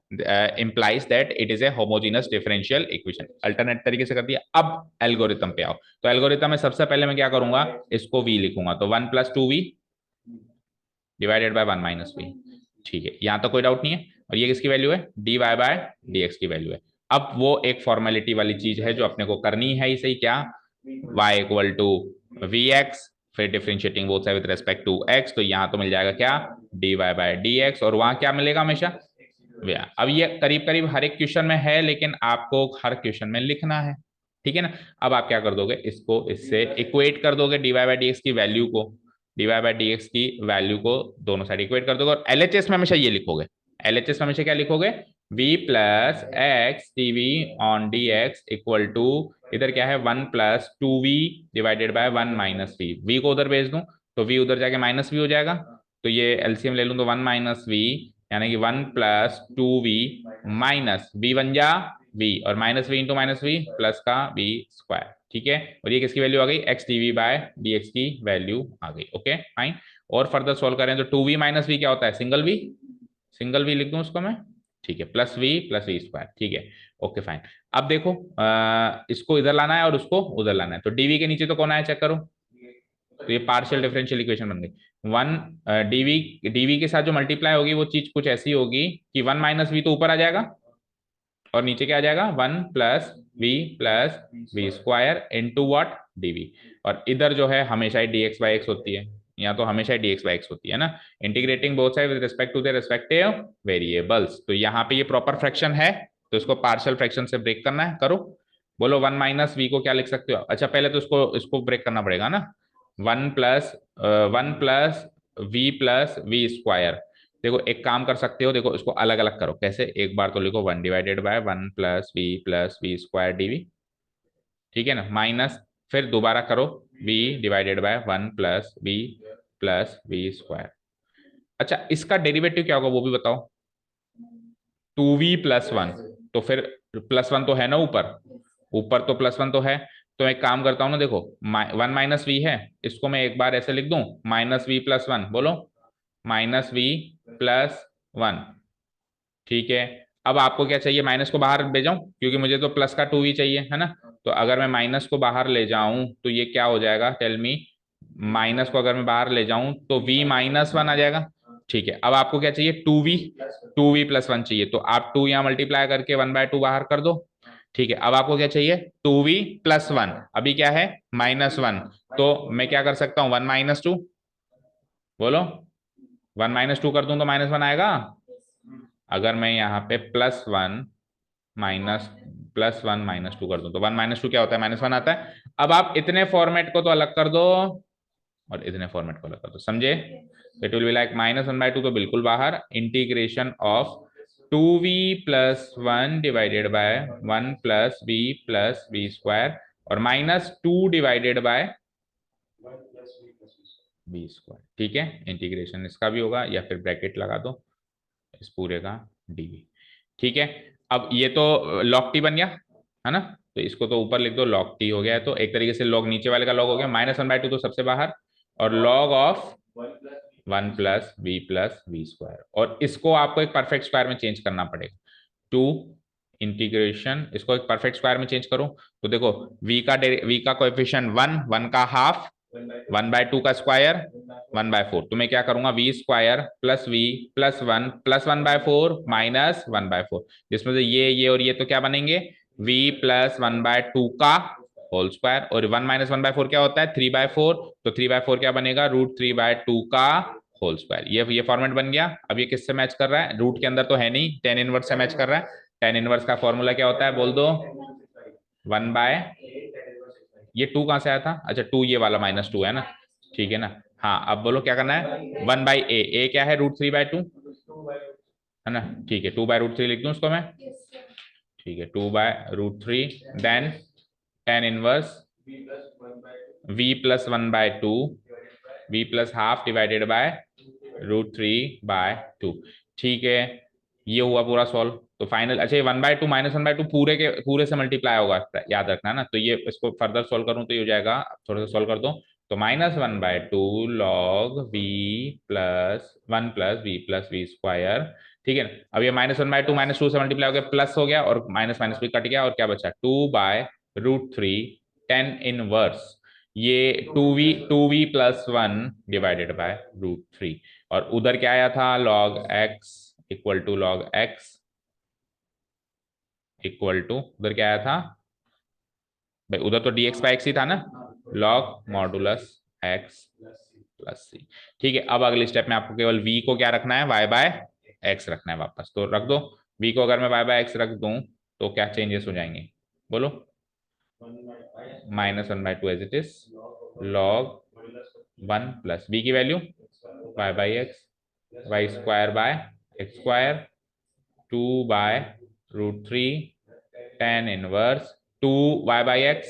Speaker 1: implies that it is a homogeneous differential equation. Alternate तरीके से कर दिया। अब एल्गोरिथम पे आओ। तो एल्गोरिथम में सबसे पहले मैं क्या करूंगा, इसको v लिखूंगा, तो 1 plus 2v, divided by 1 - v। ठीक है, यहाँ तो कोई डाउट नहीं है। और ये किसकी वैल्यू है? dy बाय dx की वैल्यू है। अब वो एक फॉर्मेलिटी वाली चीज है जो अपने को करनी है, इसे क्या, y इक्वल टू vx, फिर differentiating both side with respect to x, तो यहाँ तो मिल जाएगा क्या, dy बाय dx, और वहां क्या मिलेगा हमेशा। अब ये करीब करीब हर एक क्वेश्चन में है, लेकिन आपको हर क्वेश्चन में लिखना है, ठीक है ना। अब आप क्या कर दोगे, इसको इससे इक्वेट कर दोगे, dy बाय dx की वैल्यू को, dy बाय dx की वैल्यू को दोनों साइड इक्वेट कर दोगे, और एलएचएस में हमेशा ये लिखोगे, एलएचएस में हमेशा क्या लिखोगे, v plus x dv on d x equal to, इधर क्या है, 1 + 2v divided by 1 - v, v को उधर भेज दूं तो v उधर जाके -v हो जाएगा, तो ये एलसीएम ले लूं तो 1 - v, यानी कि 1 + 2v माइनस v बन जा v, और -v इंटू -v प्लस का v स्क्वायर, ठीक है। और ये किसकी वैल्यू आ गई, x dv by D x की वैल्यू आ गई, ओके फाइन। और फर्दर सॉल्व करें तो 2v - v क्या होता है, सिंगल v, सिंगल v लिख दूं उसको मैं, ठीक है, +v स्क्वायर, ठीक है, ओके फाइन। अब देखो इसको इधर लाना है और उसको उधर लाना है, तो dv के नीचे तो कौन आया, चेक करो, तो ये पार्शियल डिफरेंशियल इक्वेशन बन गई। वन डीवी, डीवी के साथ जो मल्टीप्लाई होगी वो चीज कुछ ऐसी होगी कि 1 - v तो ऊपर आ जाएगा, और नीचे क्या आ जाएगा, 1 + v square into what, dv. और इधर जो है हमेशा ही dx/x होती है, यहाँ तो हमेशा ही dx/x होती है ना, integrating both side with respect to the respective variables. तो यहाँ पे ये प्रॉपर फ्रैक्शन है, तो इसको पार्शियल फ्रैक्शन से ब्रेक करना है, करो। बोलो 1 - v को क्या लिख सकते हो, अच्छा पहले तो इसको इसको ब्रेक करना पड़ेगा ना, 1 + v + v स्क्वायर। देखो एक काम कर सकते हो, देखो इसको अलग अलग करो, कैसे, एक बार तो लिखो 1 / 1 + v + v स्क्वायर dv, ठीक है ना, माइनस, फिर दोबारा करो v divided by 1 + v + v square. अच्छा इसका डेरिवेटिव क्या होगा वो भी बताओ, 2v + 1, तो फिर +1 तो है ना ऊपर, ऊपर तो +1 तो है, तो एक काम करता हूं ना, देखो 1 - v है, इसको मैं एक बार ऐसे लिख दूं, -v + 1, बोलो -v + 1, ठीक है। अब आपको क्या चाहिए, माइनस को बाहर ले जाऊं, क्योंकि मुझे तो प्लस का 2v चाहिए है ना, तो अगर मैं माइनस को बाहर ले जाऊं तो ये क्या हो जाएगा, टेल मी, माइनस को अगर मैं बाहर ले जाऊं तो v - 1 आ जाएगा, ठीक है। अब आपको क्या चाहिए, 2v + 1 चाहिए, तो आप 2 यहाँ मल्टीप्लाई करके 1/2 बाहर कर दो, ठीक है। अब आपको क्या चाहिए, 2v + 1, अभी क्या है, -1, तो मैं क्या कर सकता हूँ, 1 - 2, बोलो 1 - 2 कर दूं तो -1 आएगा। अगर मैं यहाँ पे +1 माइनस +1 - 2 कर दूं तो 1 - 2 क्या होता है, -1 आता है। अब आप इतने फॉर्मेट को तो अलग कर दो और इतने फॉर्मेट को अलग कर दो, समझे, इट विल बी लाइक -1/2 तो बिल्कुल बाहर, integration of 2v + 1 divided by 1 + v + v square, और -2 डिवाइडेड बाय v स्क्वायर, ठीक है। इंटीग्रेशन इसका भी होगा, या फिर ब्रैकेट लगा दो इस पूरे का dv, ठीक है। अब ये तो log t बन गया है ना, तो इसको तो ऊपर लिख दो, log t हो गया है, तो एक तरीके से log नीचे वाले का log हो गया, -1/2 तो सबसे बाहर, और log of 1 + v + v square, और इसको आपको एक परफेक्ट स्क्वायर में चेंज करना पड़ेगा, टू इंटीग्रेशन, इसको एक परफेक्ट स्क्वायर में चेंज करो, तो देखो v का कोएफिशिएंट 1 का हाफ, 1/2 का स्क्वायर 1/4, तो मैं क्या करूंगा, v स्क्वायर + v + 1 + 1/4 -1/4, जिसमें से ये और ये तो क्या बनेंगे, v + 1/2 का होल स्क्वायर, और 1 - 1/4 क्या होता है, 3/4, तो 3/4 क्या बनेगा, √3/2 का होल स्क्वायर। ये फॉर्मेट बन गया। अब ये किससे मैच कर रहा है, रूट के अंदर तो है नहीं, tan इनवर्स से मैच कर रहा है। tan इनवर्स का फॉर्मूला क्या होता है, बोल दो, 1 बाय, ये 2 कहां से आया था, अच्छा 2 ये वाला -2 है ना, ठीक है ना। हाँ अब बोलो क्या करना है, 1/a, a क्या है, √3/2 है ना, ठीक है, 2/√3 लिख दूं उसको मैं, ठीक है, 2/√3, then tan inverse v + 1/2, v + half divided by √3/2, ठीक है। ये हुआ पूरा सॉल्व, तो फाइनल, अच्छा ये 1/2 -1/2 पूरे के पूरे से मल्टीप्लाई होगा, याद रखना ना, तो ये इसको फर्दर सॉल्व करूं तो ये हो जाएगा, थोड़ा सा सॉल्व कर दो, तो -1/2 log v + 1 + v + v square, ठीक है ना। अब ये -1/2 -2 से मल्टीप्लाई हो गया, प्लस हो गया, और माइनस माइनस भी कट गया, और क्या बचा, 2/√3 tan इनवर्स, ये 2v + 1 डिवाइडेड बाय √3, और उधर क्या आया था, log x equal to log x equal to, उधर क्या आया था भाई, उधर तो dx बाई x ही था ना, log मॉडुलस x प्लस सी। ठीक है, अब अगले स्टेप में आपको केवल v को क्या रखना है, y बाय x रखना है वापस, तो रख दो v को, अगर मैं y बाय x रख दूं तो क्या चेंजेस हो जाएंगे, बोलो। -1/2 as it is, log 1 plus v की value y by x, y square by x square, 2/√3 tan inverse 2y by x,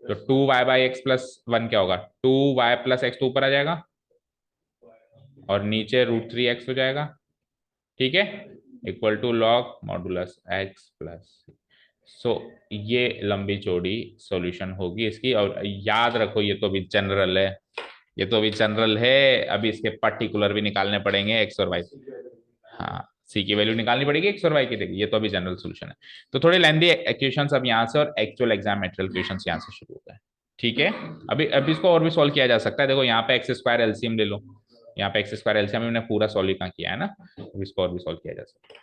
Speaker 1: तो 2y बाई एक्स प्लस 1 क्या होगा, 2y प्लस एक्स तो ऊपर आ जाएगा और नीचे √3x हो जाएगा। ठीक है, equal to log modulus x plus. So ये लंबी चौड़ी सॉल्यूशन होगी इसकी। और याद रखो ये तो भी जनरल है, ये तो अभी जनरल है, अभी इसके पर्टिकुलर भी निकालने पड़ेंगे एक्स और वाई। हाँ, सी की वैल्यू निकालनी पड़ेगी एक्स और वाई की, देखिए ये तो अभी जनरल सॉल्यूशन है। तो थोड़े लेंदी इक्वेशंस अब यहाँ से और एक्चुअल एग्जाम मेटेरियल क्वेश्चंस यहाँ से शुरू होता है। ठीक है, अभी इसको और भी सॉल्व किया जा सकता है। देखो यहाँ पे एक्स स्क्वायर एलसीएम ले लो, यहाँ पे एक्स स्क्वायर एलसीएम हमने पूरा सॉल्व कहाँ किया है ना, तो इसको और भी सॉल्व किया जा सकता है।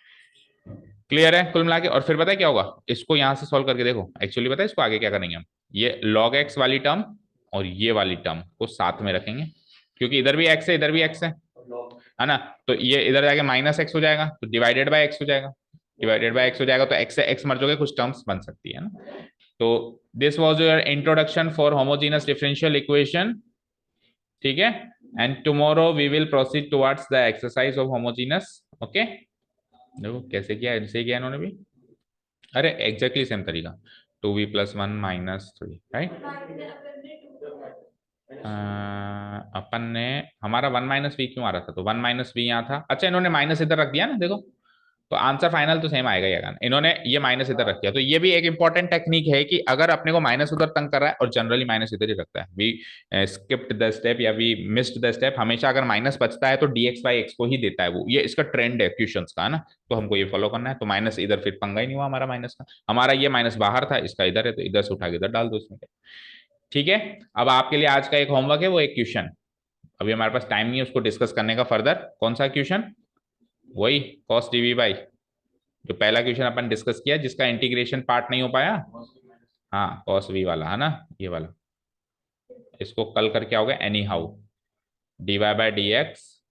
Speaker 1: क्लियर है कुल मिला के। और फिर पता है क्या होगा, इसको यहाँ से सॉल्व करके देखो, एक्चुअली पता है इसको आगे क्या करेंगे हम, ये log x वाली टर्म और ये वाली टर्म को साथ में रखेंगे, क्योंकि इधर भी x है इधर भी x है ना, तो ये इधर जाके -x हो जाएगा, तो डिवाइडेड बाय x हो जाएगा, डिवाइडेड बाय x हो जाएगा, तो x से x मर जाओगे, कुछ टर्म्स बन सकती है ना। तो this was your introduction for homogeneous differential equation. ठीक है, and tomorrow we will proceed towards the exercise of homogeneous. Okay, देखो कैसे किया, ऐसे किया इन्होंने भी, अरे एग्जैक्टली सेम तरीका, 2v+1 - 3, राइट। अपन ने, हमारा 1 - v क्यों आ रहा था, तो 1 - v यहाँ था, अच्छा इन्होंने माइनस इधर रख दिया ना, देखो तो आंसर फाइनल तो सेम आएगा यार, इन्होंने ये माइनस इधर रख दिया। तो ये भी एक इंपॉर्टेंट टेक्निक है कि अगर अपने को माइनस उधर तंग कर रहा है और जनरली माइनस इधर ही रखता है, वी स्किप्ड द स्टेप या वी मिस्ड द स्टेप, हमेशा अगर माइनस बचता है तो dx बाई एक्स को ही देता है वो, ये इसका ट्रेंड है क्वेश्चंस का ना, तो हमको ये फॉलो करना है। तो माइनस इधर फिर पंगा ही नहीं हुआ हमारा माइनस का, हमारा ये माइनस बाहर था, इसका इधर है, तो इधर से उठा के इधर डाल दो इसमें। ठीक है, अब आपके लिए आज का एक होमवर्क है, वो एक क्वेश्चन, अभी हमारे पास टाइम नहीं है उसको डिस्कस करने का फर्दर। कौन सा क्वेश्चन, वही cos dv बाई, जो पहला क्वेश्चन अपन डिस्कस किया जिसका इंटीग्रेशन पार्ट नहीं हो पाया, हाँ cos v वाला है ना, ये वाला, इसको कल कर क्या होगा, anyhow dy by D x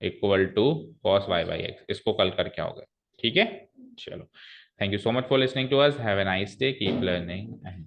Speaker 1: equal to cos y by x, इसको कल कर क्या होगा। ठीक है, चलो, thank you so much for listening to us, have a nice day, keep learning and